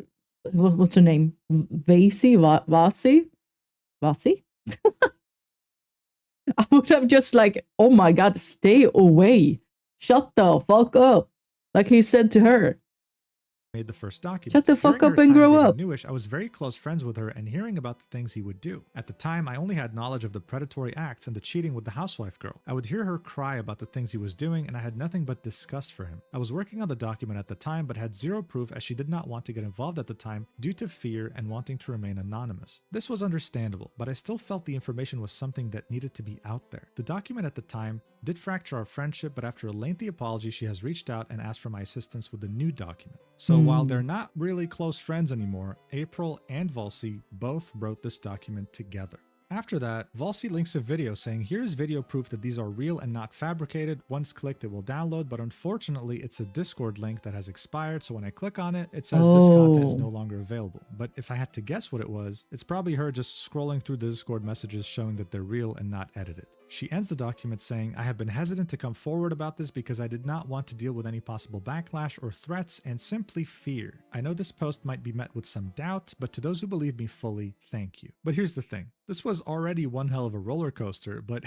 what's her name? Vasi? I would have just like, oh my God, stay away. Shut the fuck up. Like he said to her. made the first document. Shut the fuck During up our and time grow dating up. Newish, I was very close friends with her and hearing about the things he would do. At the time, I only had knowledge of the predatory acts and the cheating with the housewife girl. I would hear her cry about the things he was doing and I had nothing but disgust for him. I was working on the document at the time but had zero proof as she did not want to get involved at the time due to fear and wanting to remain anonymous. This was understandable, but I still felt the information was something that needed to be out there. The document at the time did fracture our friendship, but after a lengthy apology, she has reached out and asked for my assistance with the new document. So while they're not really close friends anymore, April and Valsi both wrote this document together. After that, Valsi links a video saying, here's video proof that these are real and not fabricated. Once clicked, it will download, but unfortunately, it's a Discord link that has expired. So when I click on it, it says this content is no longer available. But if I had to guess what it was, it's probably her just scrolling through the Discord messages showing that they're real and not edited. She ends the document saying, I have been hesitant to come forward about this because I did not want to deal with any possible backlash or threats and simply fear. I know this post might be met with some doubt, but to those who believe me fully, thank you. But here's the thing. This was already one hell of a roller coaster, but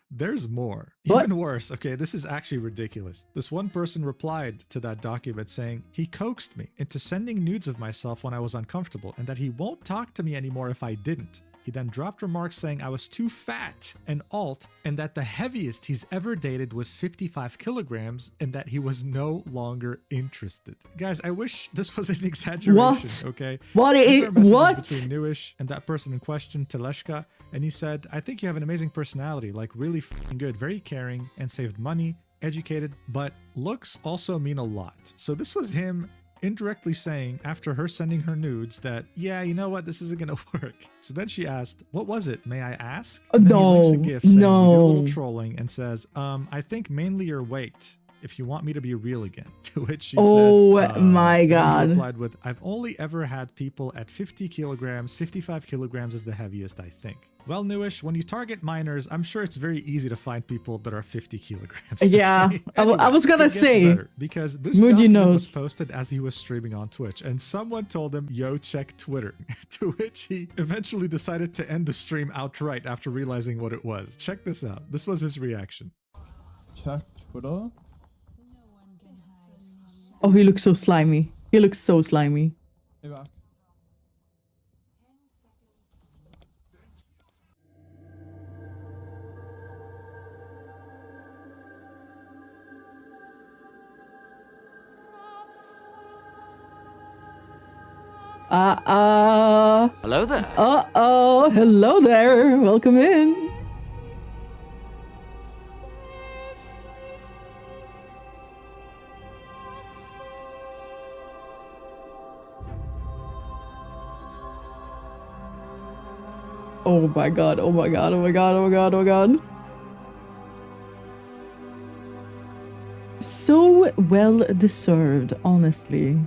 there's more. What? Even worse. Okay, this is actually ridiculous. This one person replied to that document saying, he coaxed me into sending nudes of myself when I was uncomfortable and that he won't talk to me anymore if I didn't. He then dropped remarks saying I was too fat and alt, and that the heaviest he's ever dated was 55 kilograms, and that he was no longer interested. Guys, I wish this was an exaggeration, What? okay? What These is are messages what? between Newish and that person in question, Teleshka, and he said, I think you have an amazing personality, like really f***ing good, very caring, and saved money, educated, but looks also mean a lot. So this was him indirectly saying after her sending her nudes that, yeah, you know what, this isn't gonna work. So then she asked, what was it, may I ask? And then he links a GIF saying, you do a little trolling and says, I think mainly your weight, if you want me to be real again. To which she said, my and then God. he replied with, I've only ever had people at 50 kilograms, 55 kilograms is the heaviest, I think. Well, Newish, when you target minors, I'm sure it's very easy to find people that are 50 kilograms. Yeah, okay? I was gonna it gets say, better, because this Muji document knows. was posted as he was streaming on Twitch, and someone told him, yo, check Twitter. To which he eventually decided to end the stream outright after realizing what it was. Check this out. This was his reaction. Check Twitter. Oh, he looks so slimy. He looks so slimy. Hey, back. Hello there. Uh-oh. Hello there. Welcome in. Oh my god, oh my god, oh my god, oh my god, oh my god. So well deserved, honestly.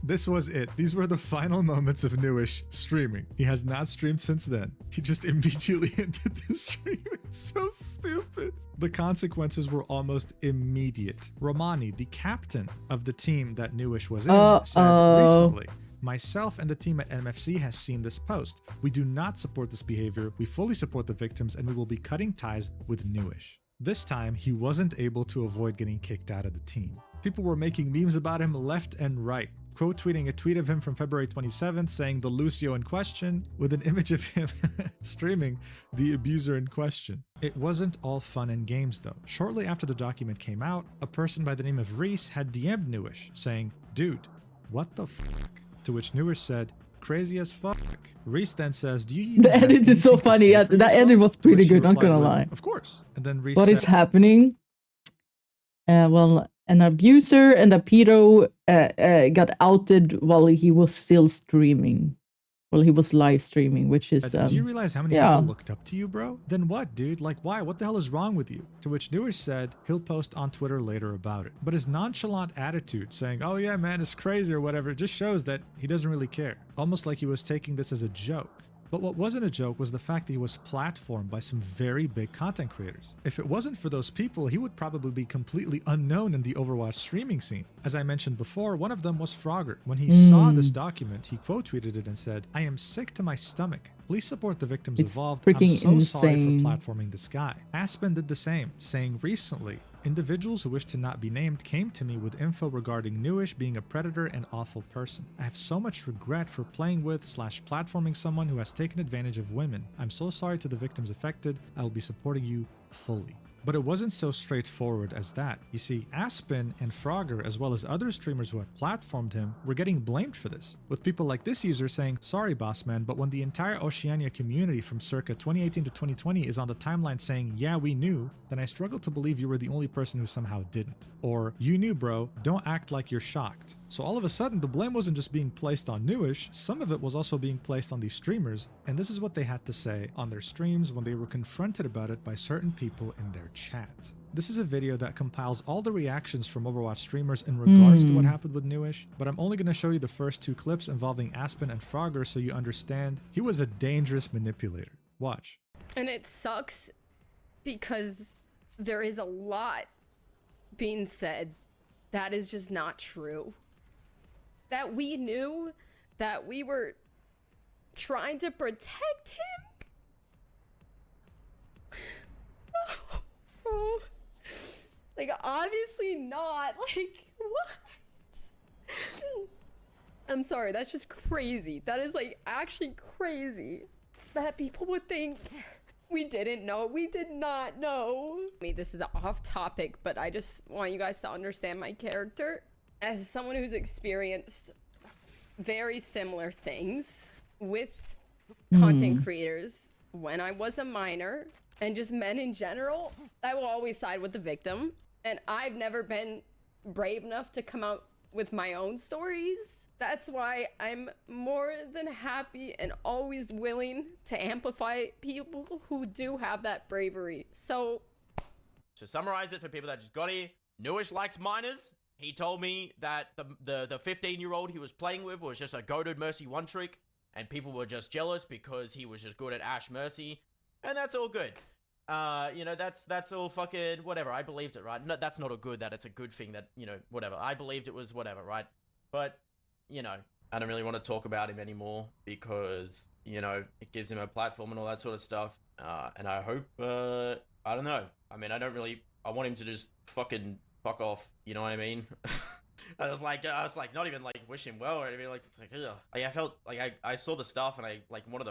This was it. These were the final moments of Newish streaming. He has not streamed since then. He just immediately ended the stream. It's so stupid. The consequences were almost immediate. Romani, the captain of the team that Newish was in, said recently, myself and the team at MFC has seen this post. We do not support this behavior. We fully support the victims and we will be cutting ties with Newish. This time, he wasn't able to avoid getting kicked out of the team. People were making memes about him left and right, quote tweeting a tweet of him from February 27th saying the Lucio in question with an image of him streaming the abuser in question. It wasn't all fun and games though. Shortly after the document came out, a person by the name of Reese had DM'd Newish saying, dude, what the fuck? To which Newish said, crazy as fuck. Reese then says, do you even The have edit is so anything to funny. say Yeah, for that yourself? edit was To pretty which she good, not replied gonna with, lie. of course. And then Reese What is said, happening? Well, an abuser and a pedo got outed while he was still streaming. Well, he was live streaming, which is... do you realize how many yeah. people looked up to you, bro? Then what, dude? Like, why? What the hell is wrong with you? To which Newish said he'll post on Twitter later about it. But his nonchalant attitude, saying, oh yeah, man, it's crazy or whatever, just shows that he doesn't really care. Almost like he was taking this as a joke. But what wasn't a joke was the fact that he was platformed by some very big content creators. If it wasn't for those people, he would probably be completely unknown in the Overwatch streaming scene. As I mentioned before, one of them was Frogger. When he saw this document, he quote tweeted it and said, I am sick to my stomach. Please support the victims It's involved. freaking I'm so sorry insane. for platforming this guy. Aspen did the same, saying recently, individuals who wish to not be named came to me with info regarding Newish being a predator and awful person. I have so much regret for playing with / platforming someone who has taken advantage of women. I'm so sorry to the victims affected. I will be supporting you fully. But it wasn't so straightforward as that. You see, Aspen and Frogger, as well as other streamers who had platformed him, were getting blamed for this, with people like this user saying, sorry boss man, but when the entire Oceania community from circa 2018 to 2020 is on the timeline saying, yeah, we knew, then I struggle to believe you were the only person who somehow didn't. Or, you knew bro, don't act like you're shocked. So all of a sudden, the blame wasn't just being placed on Newish, some of it was also being placed on these streamers, and this is what they had to say on their streams when they were confronted about it by certain people in their chat. This is a video that compiles all the reactions from Overwatch streamers in regards to what happened with Newish, but I'm only going to show you the first two clips involving Aspen and Frogger so you understand he was a dangerous manipulator. Watch. And it sucks because there is a lot being said that is just not true. That we knew, that we were trying to protect him. Oh, like obviously not. Like what? I'm sorry, that's just crazy. That is like actually crazy that people would think we didn't know. We did not know. I mean, this is off topic, but I just want you guys to understand my character. As someone who's experienced very similar things with content creators when I was a minor and just men in general, I will always side with the victim. And I've never been brave enough to come out with my own stories. That's why I'm more than happy and always willing to amplify people who do have that bravery. So To summarize it for people that just got here, Newish likes minors. He told me that the 15-year-old he was playing with was just a goated Mercy one trick, and people were just jealous because he was just good at Ash Mercy, and that's all good. You know, that's all fucking whatever. I believed it, right? No, that's not a good. That it's a good thing. That, you know, whatever. I believed it was whatever, right? But, you know, I don't really want to talk about him anymore because, you know, it gives him a platform and all that sort of stuff. And I hope, I don't know. I mean, I want him to just fucking fuck off. You know what I mean? I was like, not even like wish him well or anything. Like, it's like, ugh. Like, I felt like I saw the stuff and I like wanted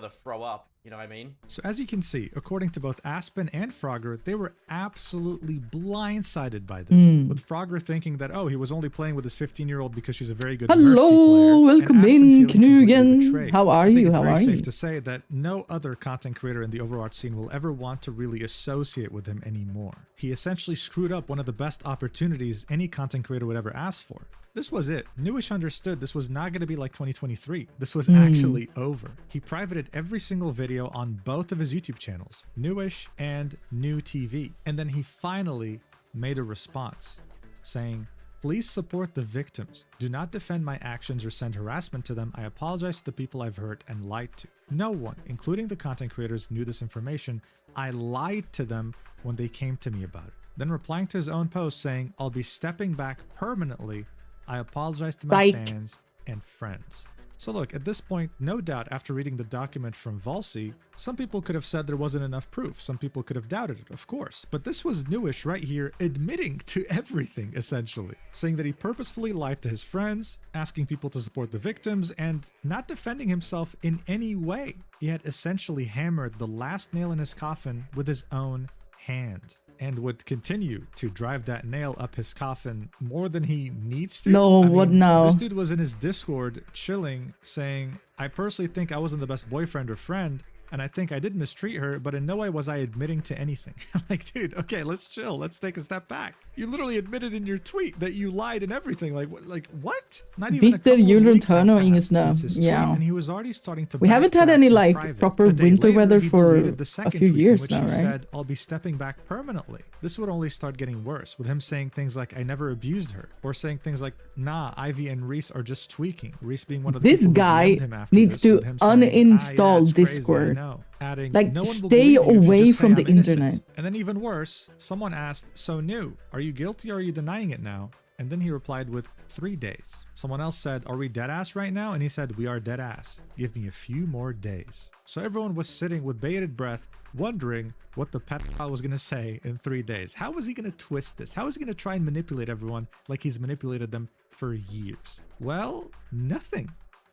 to throw up. You know what I mean? So as you can see, according to both Aspen and Frogger, they were absolutely blindsided by this. With Frogger thinking that, oh, he was only playing with his 15-year-old because she's a very good Mercy player. Hello, welcome in, Knugen. How are you? It's How very are safe you? to say that no other content creator in the Overwatch scene will ever want to really associate with him anymore. He essentially screwed up one of the best opportunities any content creator would ever ask for. This was it. Newish understood this was not going to be like 2023. This was actually over. He privated every single video on both of his YouTube channels, Newish and New TV. And then he finally made a response saying, "Please support the victims. Do not defend my actions or send harassment to them. I apologize to the people I've hurt and lied to. No one, including the content creators, knew this information. I lied to them when they came to me about it." Then replying to his own post saying, "I'll be stepping back permanently. I apologize to my fans and friends." So look, at this point, no doubt after reading the document from Volsy, some people could have said there wasn't enough proof. Some people could have doubted it, of course. But this was Newish right here admitting to everything, essentially. Saying that he purposefully lied to his friends, asking people to support the victims, and not defending himself in any way. He had essentially hammered the last nail in his coffin with his own hand. And would continue to drive that nail up his coffin more than he needs to. No, I mean, what now? This dude was in his Discord chilling, saying, "I personally think I wasn't the best boyfriend or friend, and I think I did mistreat her, but in no way was I admitting to anything." Like, dude, okay, let's chill. Let's take a step back. You literally admitted in your tweet that you lied and everything. Like what? Not even a couple of weeks had passed since his tweet, and he was already starting to. We haven't had any like proper winter weather for a few years now, right? He said, "I'll be stepping back permanently." This would only start getting worse with him saying things like, "I never abused her," or saying things like, "Nah, Ivy and Reese are just tweaking." Reese being one of the this people who guy DM'd him after needs this, to with him saying, uninstall yeah, Discord. Adding, like, "No one will stay believe you if you away just say from the I'm innocent." internet. And then even worse, someone asked, "So New, are you guilty or are you denying it now?" And then he replied with 3 days. Someone else said, "Are we dead ass right now?" And he said, "We are dead ass. Give me a few more days." So everyone was sitting with bated breath, wondering what the pedophile was going to say in 3 days. How was he going to twist this? How was he going to try and manipulate everyone like he's manipulated them for years? Well, nothing.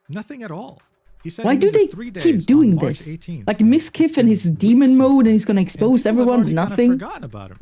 Nothing at all. He said, why do they keep doing this? 18th, like Miskiff in his demon mode, and he's gonna expose everyone. Nothing.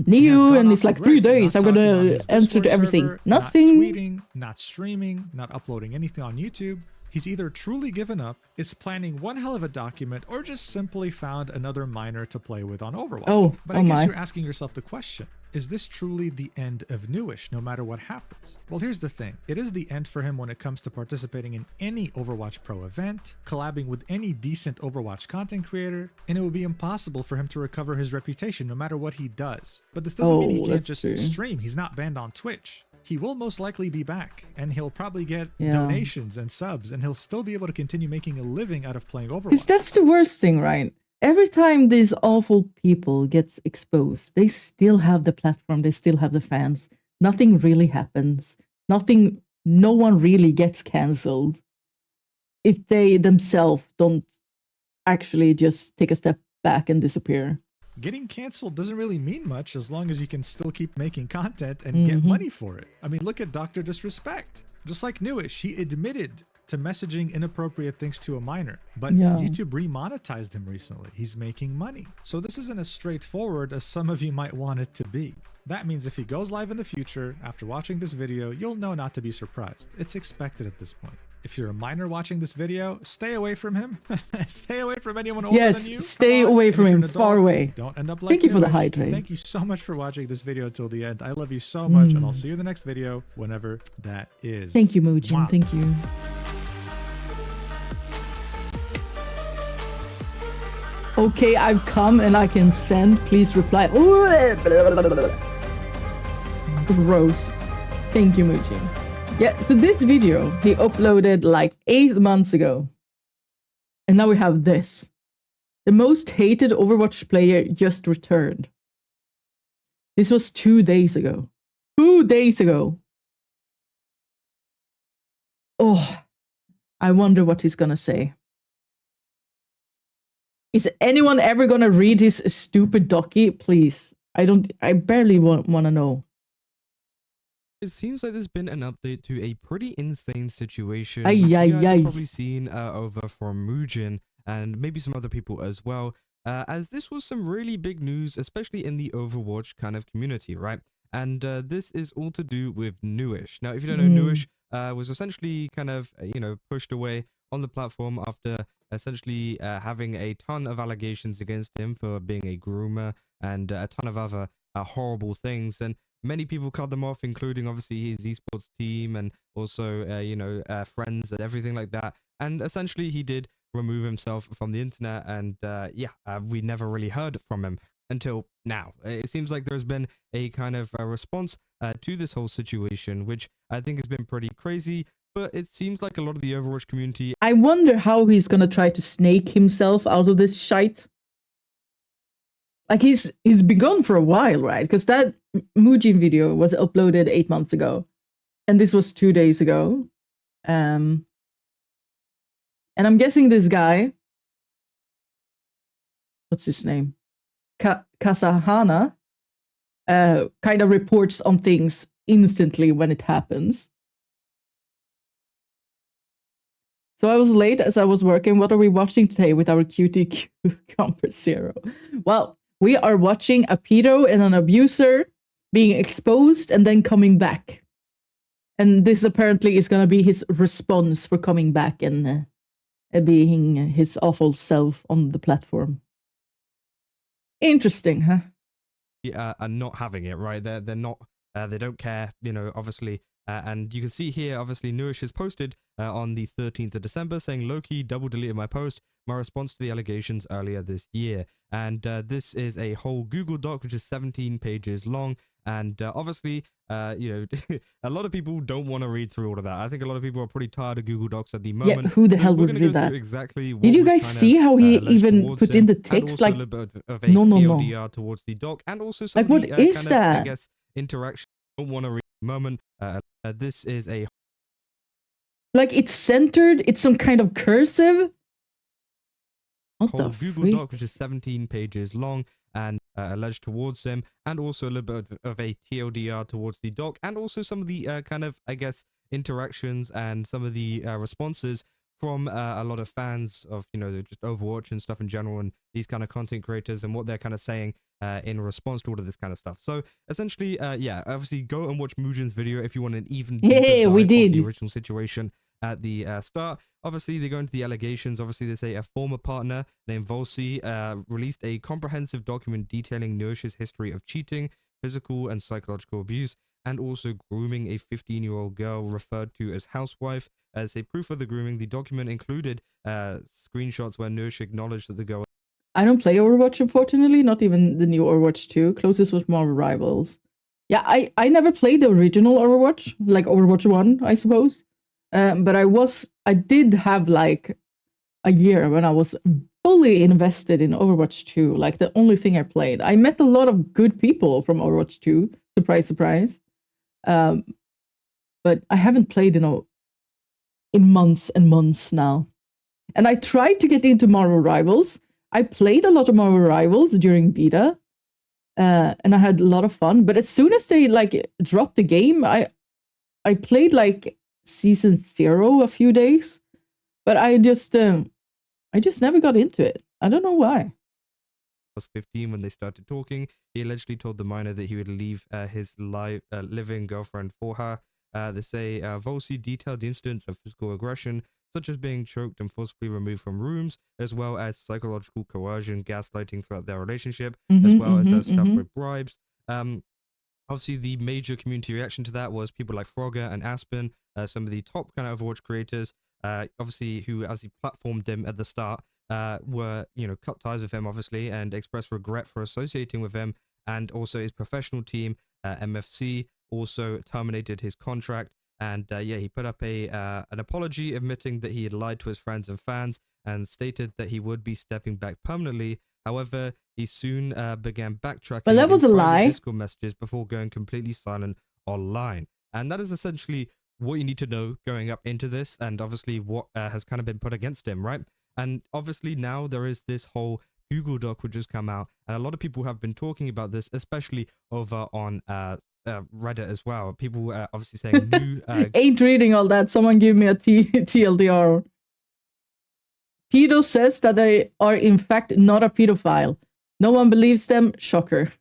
Neo, and it's like 3 days. I'm gonna answer to everything. Nothing. Not tweeting, not streaming, not uploading anything on YouTube. He's either truly given up, is planning one hell of a document, or just simply found another miner to play with on Overwatch. But I guess you're asking yourself the question, is this truly the end of Newish, no matter what happens? Well, here's the thing. It is the end for him when it comes to participating in any Overwatch Pro event, collabing with any decent Overwatch content creator, and it will be impossible for him to recover his reputation no matter what he does. But this doesn't mean he can't just stream. He's not banned on Twitch. He will most likely be back, and he'll probably get donations and subs, and he'll still be able to continue making a living out of playing Overwatch. Because that's the worst thing, right? Every time these awful people gets exposed, they still have the platform, they still have the fans. Nothing really happens. No one really gets cancelled if they themselves don't actually just take a step back and disappear. Getting canceled doesn't really mean much as long as you can still keep making content and get money for it. I mean, look at Dr. Disrespect. Just like Newish, he admitted to messaging inappropriate things to a minor, but YouTube remonetized him recently. He's making money. So this isn't as straightforward as some of you might want it to be. That means if he goes live in the future, after watching this video, you'll know not to be surprised. It's expected at this point. If you're a minor watching this video, stay away from him. Stay away from anyone older than you. Yes, stay away from him, far away. Don't end up like Thank you for the Newish. hydrate. Thank you so much for watching this video until the end. I love you so much, and I'll see you in the next video, whenever that is. Thank you, Mujin. Mwah. Thank you. Okay, I've come and I can send. Please reply. Gross. Thank you, Mujin. Yeah, so this video he uploaded like 8 months ago. And now we have this. The most hated Overwatch player just returned. This was 2 days ago. 2 days ago. Oh, I wonder what he's gonna say. Is anyone ever gonna read his stupid docky? Please. I barely want to know. It seems like there's been an update to a pretty insane situation. Ay, which ay, you guys ay. have probably seen over from Mujin and maybe some other people as well. As this was some really big news, especially in the Overwatch kind of community, right? And this is all to do with Newish. Now, if you don't know, Newish was essentially kind of, pushed away on the platform after essentially having a ton of allegations against him for being a groomer and a ton of other horrible things. And many people cut them off, including obviously his esports team and also, friends and everything like that. And essentially he did remove himself from the internet, and we never really heard from him until now. It seems like there's been a kind of a response to this whole situation, which I think has been pretty crazy, but it seems like a lot of the Overwatch community... I wonder how he's gonna try to snake himself out of this shite. Like, he's been gone for a while, right? Because that Mujin video was uploaded 8 months ago, and this was 2 days ago. And I'm guessing this guy, what's his name? Kasahana, kind of reports on things instantly when it happens. So I was late as I was working. What are we watching today with our QTQ Comfort Zero? Well, we are watching a pedo and an abuser being exposed and then coming back. And this apparently is going to be his response for coming back and being his awful self on the platform. Interesting, huh? Are not having it, right? They're not, they don't care, obviously. And you can see here, obviously, Newish has posted on the 13th of December saying, Loki double deleted my post, my response to the allegations earlier this year. And this is a whole Google Doc, which is 17 pages long. And obviously, a lot of people don't want to read through all of that. I think a lot of people are pretty tired of Google Docs at the moment. Yeah, who the hell would read that? Exactly. Did you guys see how he even put in the text? Like, no. TLDR towards the doc, and also some like, what is that? I guess interaction. Don't want to read the moment. This is a like, it's centered. It's some kind of cursive. What whole the Google freak? Doc, which is 17 pages long and alleged towards him, and also a little bit of a TLDR towards the doc, and also some of the kind of, I guess, interactions and some of the responses from a lot of fans of, just Overwatch and stuff in general, and these kind of content creators and what they're kind of saying in response to all of this kind of stuff. So essentially, obviously go and watch Mujin's video if you want an even deeper dive we of did. the original situation at the start. Obviously, they go into the allegations. Obviously, they say a former partner named Volsi released a comprehensive document detailing Newish's history of cheating, physical and psychological abuse, and also grooming a 15-year-old girl referred to as housewife. As a proof of the grooming, the document included screenshots where Newish acknowledged that the girl... I don't play Overwatch, unfortunately. Not even the new Overwatch 2. Closest was Marvel Rivals. Yeah, I never played the original Overwatch, like Overwatch 1, I suppose. But I did have like a year when I was fully invested in Overwatch 2, like the only thing I played. I met a lot of good people from Overwatch 2, surprise, surprise. But I haven't played in months and months now. And I tried to get into Marvel Rivals. I played a lot of Marvel Rivals during beta, and I had a lot of fun. But as soon as they like dropped the game, I played like Season 0 a few days, but I just never got into it. I don't know why. Was 15 when they started talking. He allegedly told the minor that he would leave his living girlfriend for her. They say Volsi detailed incidents of physical aggression, such as being choked and forcibly removed from rooms, as well as psychological coercion, gaslighting throughout their relationship, as well as stuff with bribes. Obviously, the major community reaction to that was people like Frogger and Aspen, some of the top kind of Overwatch creators, obviously, who, as he platformed him at the start, were, cut ties with him, obviously, and expressed regret for associating with him. And also his professional team, MFC, also terminated his contract. And he put up an apology admitting that he had lied to his friends and fans, and stated that he would be stepping back permanently. However, he soon began backtracking But that was in a private lie. Discord messages before going completely silent online. And that is essentially what you need to know going up into this, and obviously what has kind of been put against him, right? And obviously now there is this whole Google Doc which has come out, and a lot of people have been talking about this, especially over on Reddit as well. People obviously saying new... Ain't reading all that. Someone give me a TLDR. Pedo says that they are in fact not a pedophile. No one believes them. Shocker.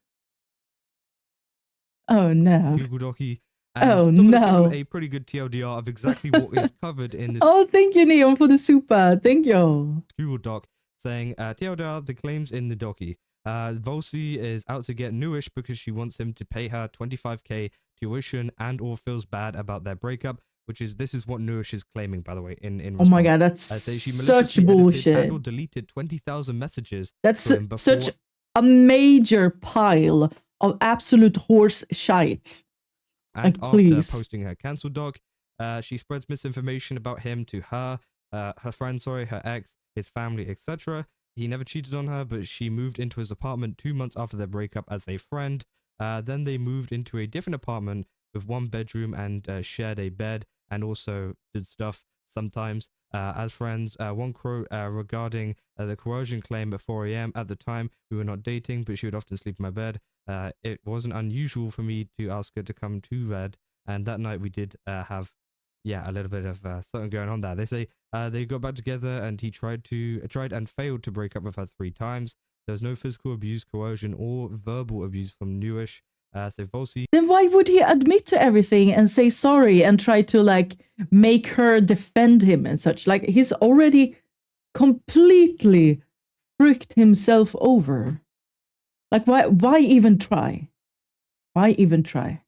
Oh no. Google Docy. And Oh someone has no. given a pretty good TLDR of exactly what is covered in this Oh, thank you, Neon, for the super. Thank you. Google Doc, saying, TLDR, the claims in the docky. Volsi is out to get Newish because she wants him to pay her 25k tuition and or feels bad about their breakup, this is what Newish is claiming, by the way, in response. Oh my god, that's She such maliciously edited bullshit. and or deleted 20,000 messages. That's to him before such a major pile of absolute horse shite. And like, please. After posting her cancel doc, she spreads misinformation about him to her friend, her ex, his family, etc. He never cheated on her, but she moved into his apartment 2 months after their breakup as a friend. Then they moved into a different apartment with one bedroom and shared a bed, and also did stuff sometimes as friends. One quote regarding the coercion claim at 4 a.m. At the time, we were not dating, but she would often sleep in my bed. It wasn't unusual for me to ask her to come to bed, and that night we did have a little bit of something going on there. They say they got back together and he tried and failed to break up with her 3 times. There was no physical abuse, coercion, or verbal abuse from Newish. So Volsi... Then why would he admit to everything and say sorry and try to like make her defend him and such? Like, he's already completely fricked himself over. Like, why even try? Why even try?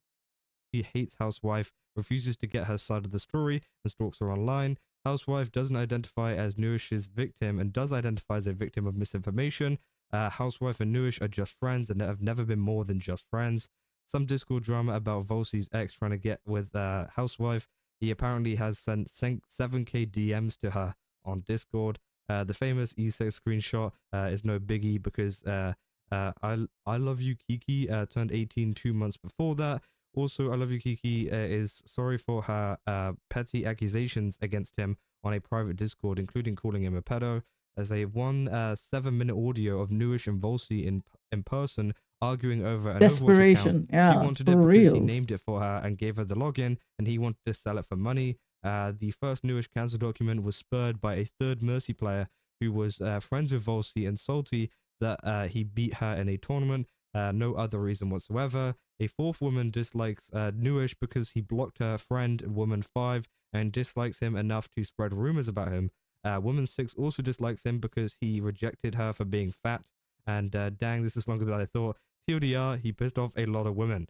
He hates housewife, refuses to get her side of the story, and stalks her online. Housewife doesn't identify as Newish's victim and does identify as a victim of misinformation. Housewife and Newish are just friends and have never been more than just friends. Some Discord drama about Volsi's ex trying to get with Housewife. He apparently has sent 7k DMs to her on Discord. The famous E6 screenshot is no biggie because I Love You Kiki turned 18 2 months before that. Also, I Love You Kiki is sorry for her petty accusations against him on a private Discord, including calling him a pedo. As a 7-minute audio of Newish and Volsi in person arguing over an desperation. Overwatch account. Yeah, He wanted for it because reals. he named it for her and gave her the login, and he wanted to sell it for money. The first Newish cancel document was spurred by a third Mercy player who was friends with Volsi and salty that he beat her in a tournament. No other reason whatsoever. A fourth woman dislikes Newish because he blocked her friend, Woman 5, and dislikes him enough to spread rumors about him. Woman 6 also dislikes him because he rejected her for being fat. And dang, this is longer than I thought. TLDR, he pissed off a lot of women.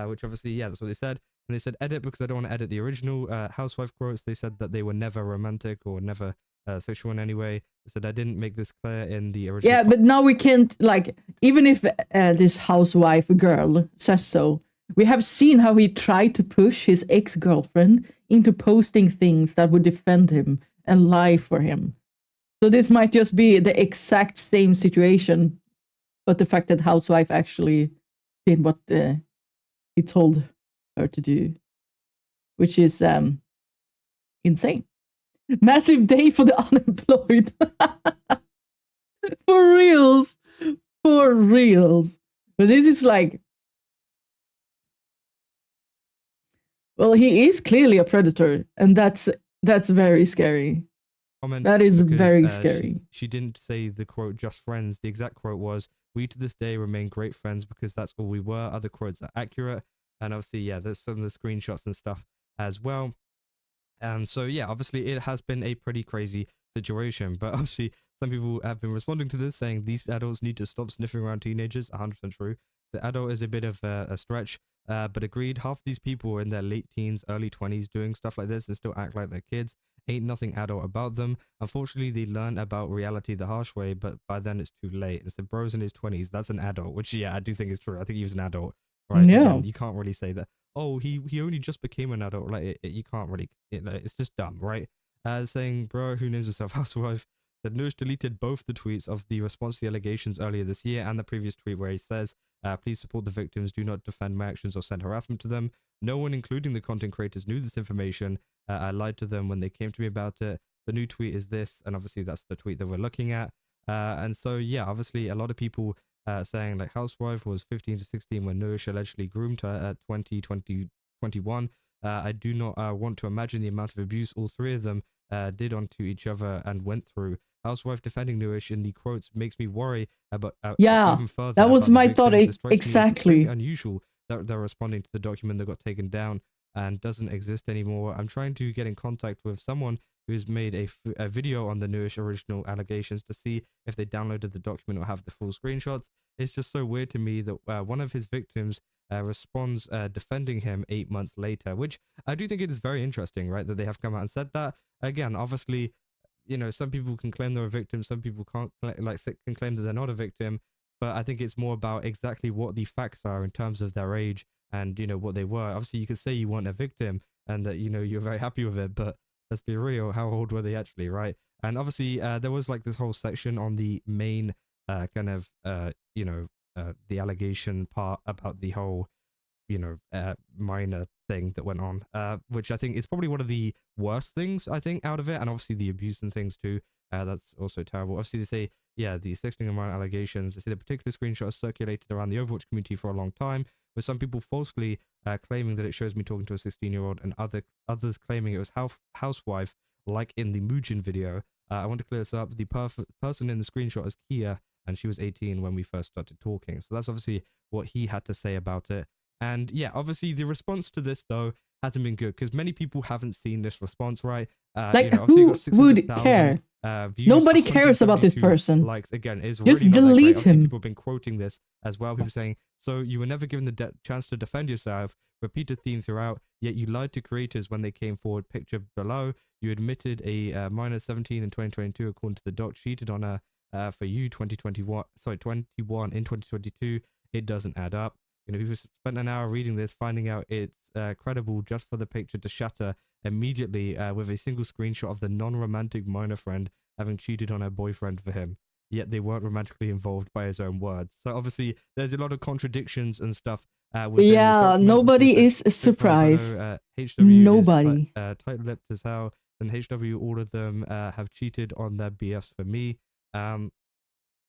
Which obviously, yeah, that's what they said. And they said edit because I don't want to edit the original housewife quotes. They said that they were never romantic or never sexual in any way. They said I didn't make this clear in the original. Yeah, but now we can't, like, even if this housewife girl says so, we have seen how he tried to push his ex-girlfriend into posting things that would defend him and lie for him. So this might just be the exact same situation, but the fact that housewife actually did what he told her to do, which is insane. Massive day for the unemployed. For reals. For reals. But this is like, well, he is clearly a predator, and that's very scary. That is Because, very scary. She didn't say the quote just friends. The exact quote was, we to this day remain great friends because that's all we were. Other quotes are accurate. And obviously, yeah, there's some of the screenshots and stuff as well. And so, yeah, obviously it has been a pretty crazy situation. But obviously, some people have been responding to this saying these adults need to stop sniffing around teenagers. 100% true. The adult is a bit of a stretch. But agreed, half these people are in their late teens, early 20s doing stuff like this and still act like they're kids. Ain't nothing adult about them. Unfortunately, they learn about reality the harsh way, but by then it's too late. And so bro's in his 20s, that's an adult, which, yeah, I do think is true. I think he was an adult, right? Yeah. Again, you can't really say that, oh, he only just became an adult. Like, you can't really, it's just dumb, right? Saying, bro, who names herself housewife, Said Nush deleted both the tweets of the response to the allegations earlier this year and the previous tweet where he says, please support the victims, do not defend my actions or send harassment to them. No one, including the content creators, knew this information. I lied to them when they came to me about it. The new tweet is this, and obviously that's the tweet that we're looking at. And so, yeah, obviously a lot of people saying like housewife was 15 to 16 when Nush allegedly groomed her at 21. I do not want to imagine the amount of abuse all three of them did onto each other and went through. Housewife defending Newish in the quotes makes me worry about even further. That was about my the thought victims. It strikes me as exactly. extremely unusual that they're responding to the document that got taken down and doesn't exist anymore. I'm trying to get in contact with someone who's made a video on the Newish original allegations to see if they downloaded the document or have the full screenshots. It's just so weird to me that one of his victims responds defending him 8 months later, which I do think it is very interesting, right? That they have come out and said that. Again, obviously, you know, some people can claim they're a victim, some people can't, can claim that they're not a victim, but I think it's more about exactly what the facts are in terms of their age and, you know, what they were. Obviously, you could say you weren't a victim and that, you know, you're very happy with it, but let's be real, how old were they actually, right? And obviously, there was like this whole section on the main the allegation part about the whole, you know, minor thing that went on, which I think is probably one of the worst things, I think, out of it. And obviously the abuse and things too, that's also terrible. Obviously they say, yeah, the sexting and minor allegations, they say the particular screenshot has circulated around the Overwatch community for a long time, with some people falsely claiming that it shows me talking to a 16-year-old and others claiming it was housewife, like in the Mujin video. I want to clear this up. The person in the screenshot is Kia, and she was 18 when we first started talking. So that's obviously what he had to say about it. And yeah, obviously the response to this though hasn't been good because many people haven't seen this response, right? Like, you know, obviously who would care? Views, Nobody cares about this 172 person. Likes again is Just really not that great. delete Obviously, him. people have been quoting this as well. People saying, "So you were never given the chance to defend yourself." Repeated theme throughout. Yet you lied to creators when they came forward. Picture below. You admitted a minor 17 in 2022, according to the doc, cheated on her. For you 21 in 2022, it doesn't add up. You know, people spent an hour reading this, finding out it's credible just for the picture to shatter immediately with a single screenshot of the non-romantic minor friend having cheated on her boyfriend for him, yet they weren't romantically involved by his own words. So obviously there's a lot of contradictions and stuff within this document. Nobody is surprised. Nobody. Tight-lipped as hell. And HW, all of them have cheated on their BFs for me. So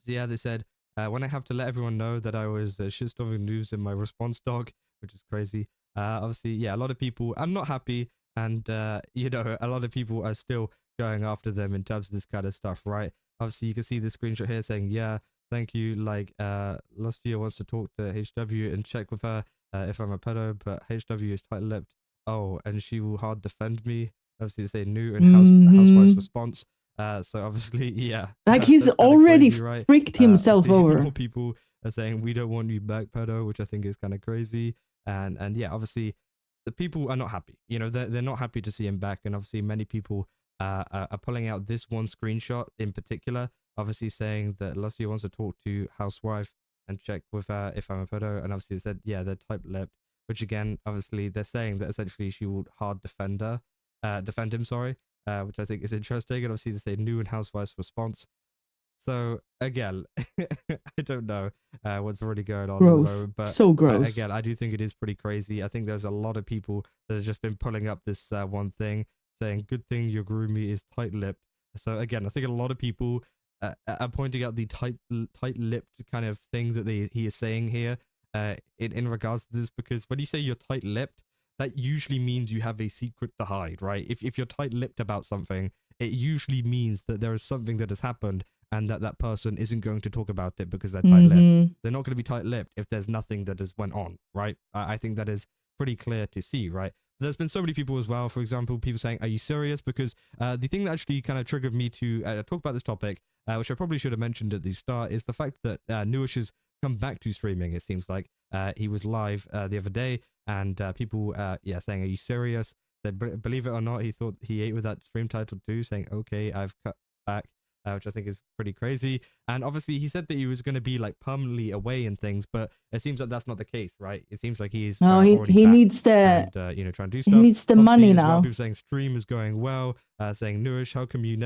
yeah, they said, when I have to let everyone know that I was shitstorming news in my response doc, which is crazy. Obviously, yeah, a lot of people, I'm not happy. And, you know, a lot of people are still going after them in terms of this kind of stuff, right? Obviously, you can see the screenshot here saying, yeah, thank you. Like, Lustia wants to talk to HW and check with her if I'm a pedo, but HW is tight-lipped. Oh, and she will hard defend me. Obviously, they say new and housewife's response. So obviously, yeah. Like he's already crazy, right? freaked himself over. More people are saying we don't want you back, pedo, which I think is kind of crazy. And yeah, obviously, the people are not happy. You know, they're not happy to see him back. And obviously, many people are pulling out this one screenshot in particular, obviously saying that Lustia wants to talk to housewife and check with her if I'm a pedo. And obviously, they said, yeah, they're tight-lipped, which again, obviously, they're saying that essentially she would hard defend him, sorry. Which I think is interesting, and obviously they say new and housewife's response. So again, I don't know what's already going on. Gross. But so gross. Again, I do think it is pretty crazy. I think there's a lot of people that have just been pulling up this one thing, saying, "Good thing your groomie is tight-lipped." So again, I think a lot of people are pointing out the tight-lipped kind of thing that he is saying here in regards to this, because when you say you're tight-lipped, that usually means you have a secret to hide, right? If you're tight-lipped about something, it usually means that there is something that has happened and that person isn't going to talk about it because they're tight-lipped. They're not going to be tight-lipped if there's nothing that has went on, right? I think that is pretty clear to see, right? There's been so many people as well, for example, people saying, are you serious? Because the thing that actually kind of triggered me to talk about this topic, which I probably should have mentioned at the start, is the fact that Newish has come back to streaming, it seems like. He was live the other day, and people saying, are you serious? That believe it or not, he thought he ate with that stream title too, saying, okay, I've cut back, which I think is pretty crazy. And obviously he said that he was going to be like permanently away and things, but it seems like that's not the case, right? It seems like he's he needs the and, you know, trying to do stuff. He needs the money now. People saying stream is going well, saying Nourish, how come you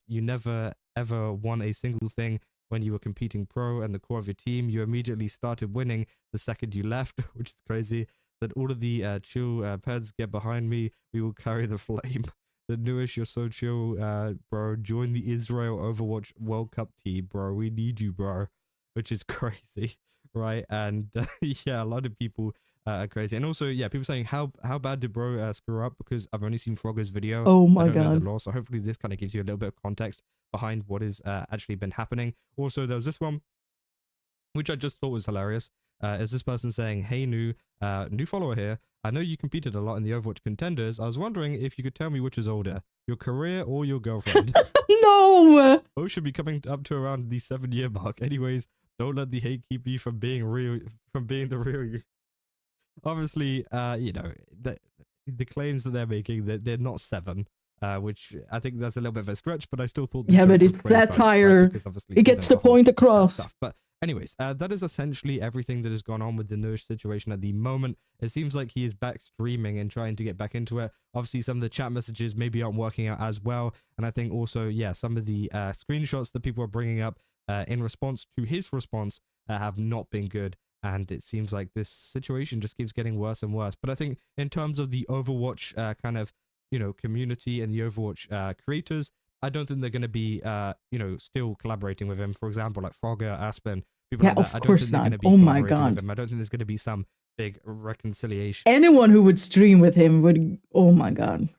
never ever won a single thing when you were competing pro and the core of your team. You immediately started winning the second you left, which is crazy. That all of the chill peds get behind me. We will carry the flame. The newest, you're so chill, bro. Join the Israel Overwatch World Cup team, bro. We need you, bro. Which is crazy, right? And yeah, a lot of people are crazy. And also, yeah, people saying how bad did bro screw up, because I've only seen Frogger's video. Oh my I don't know god. the law, so hopefully this kind of gives you a little bit of context behind what has actually been happening. Also, there was this one, which I just thought was hilarious. Is this person saying, hey, new follower here. I know you competed a lot in the Overwatch contenders. I was wondering if you could tell me which is older, your career or your girlfriend. No! Both should be coming up to around the 7-year mark. Anyways, don't let the hate keep you from being the real you. Obviously, you know, the claims that they're making, that they're not 7. Which I think that's a little bit of a stretch, but I still thought the Yeah, joke but was it's pretty funny, satire. right? Because obviously, It gets you know, the point whole, across. stuff. But anyways, that is essentially everything that has gone on with the Nush situation at the moment. It seems like he is back streaming and trying to get back into it. Obviously, some of the chat messages maybe aren't working out as well, and I think also, yeah, some of the screenshots that people are bringing up in response to his response have not been good. And it seems like this situation just keeps getting worse and worse. But I think in terms of the Overwatch kind of, you know, community and the Overwatch creators, I don't think they're going to be, you know, still collaborating with him. For example, like Frogger, Aspen, people Yeah, like that. of I don't course think they're not. going to be Oh my collaborating with god. him. I don't think there's going to be some big reconciliation, Anyone who would stream with him would, oh my god.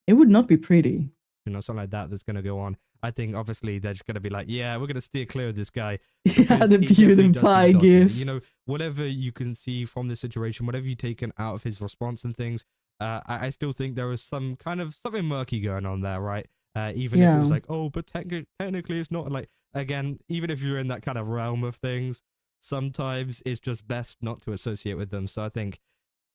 It would not be pretty. you know, something like that that's going to go on. I think obviously they're just going to be like, yeah, we're going to steer clear of this guy. Yeah, Because the he definitely does seem PewDiePie dodgy. gif. You know, whatever you can see from the situation, whatever you've taken out of his response and things, I still think there was some kind of something murky going on there, right? Even if it was Yeah. like, oh, but technically it's not, like, again, even if you're in that kind of realm of things, sometimes it's just best not to associate with them. So I think,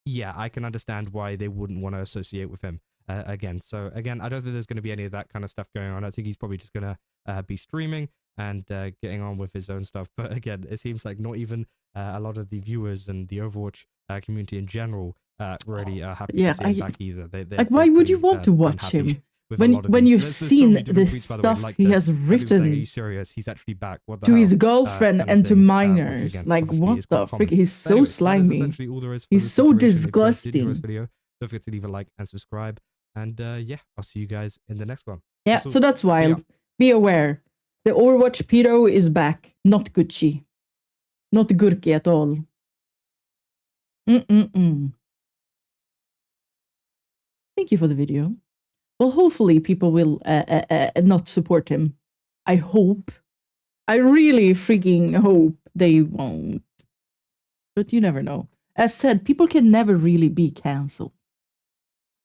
yeah, I can understand why they wouldn't want to associate with him again. So again, I don't think there's going to be any of that kind of stuff going on. I think he's probably just going to be streaming and getting on with his own stuff. But again, it seems like not even a lot of the viewers and the Overwatch community in general really are happy Yeah, to see him back either. like, why would you want to watch him? When you've seen the stuff he has written serious, he's actually back. What the to hell? his girlfriend kind of and to thing, which minors. again, Like, obviously what is the quite frick? common. He's But so anyways, that is slimy. essentially all there is for He's this so situation. If you guys did enjoy this disgusting. video, don't forget to leave a like and subscribe. And yeah, I'll see you guys in the next one. Yeah, Also, so that's wild. yeah. Be aware. The Overwatch pedo is back. Not Gucci. Not Gurki at all. Thank you for the video. Well, hopefully people will not support him. I hope. I really freaking hope they won't. But you never know. As said, people can never really be cancelled.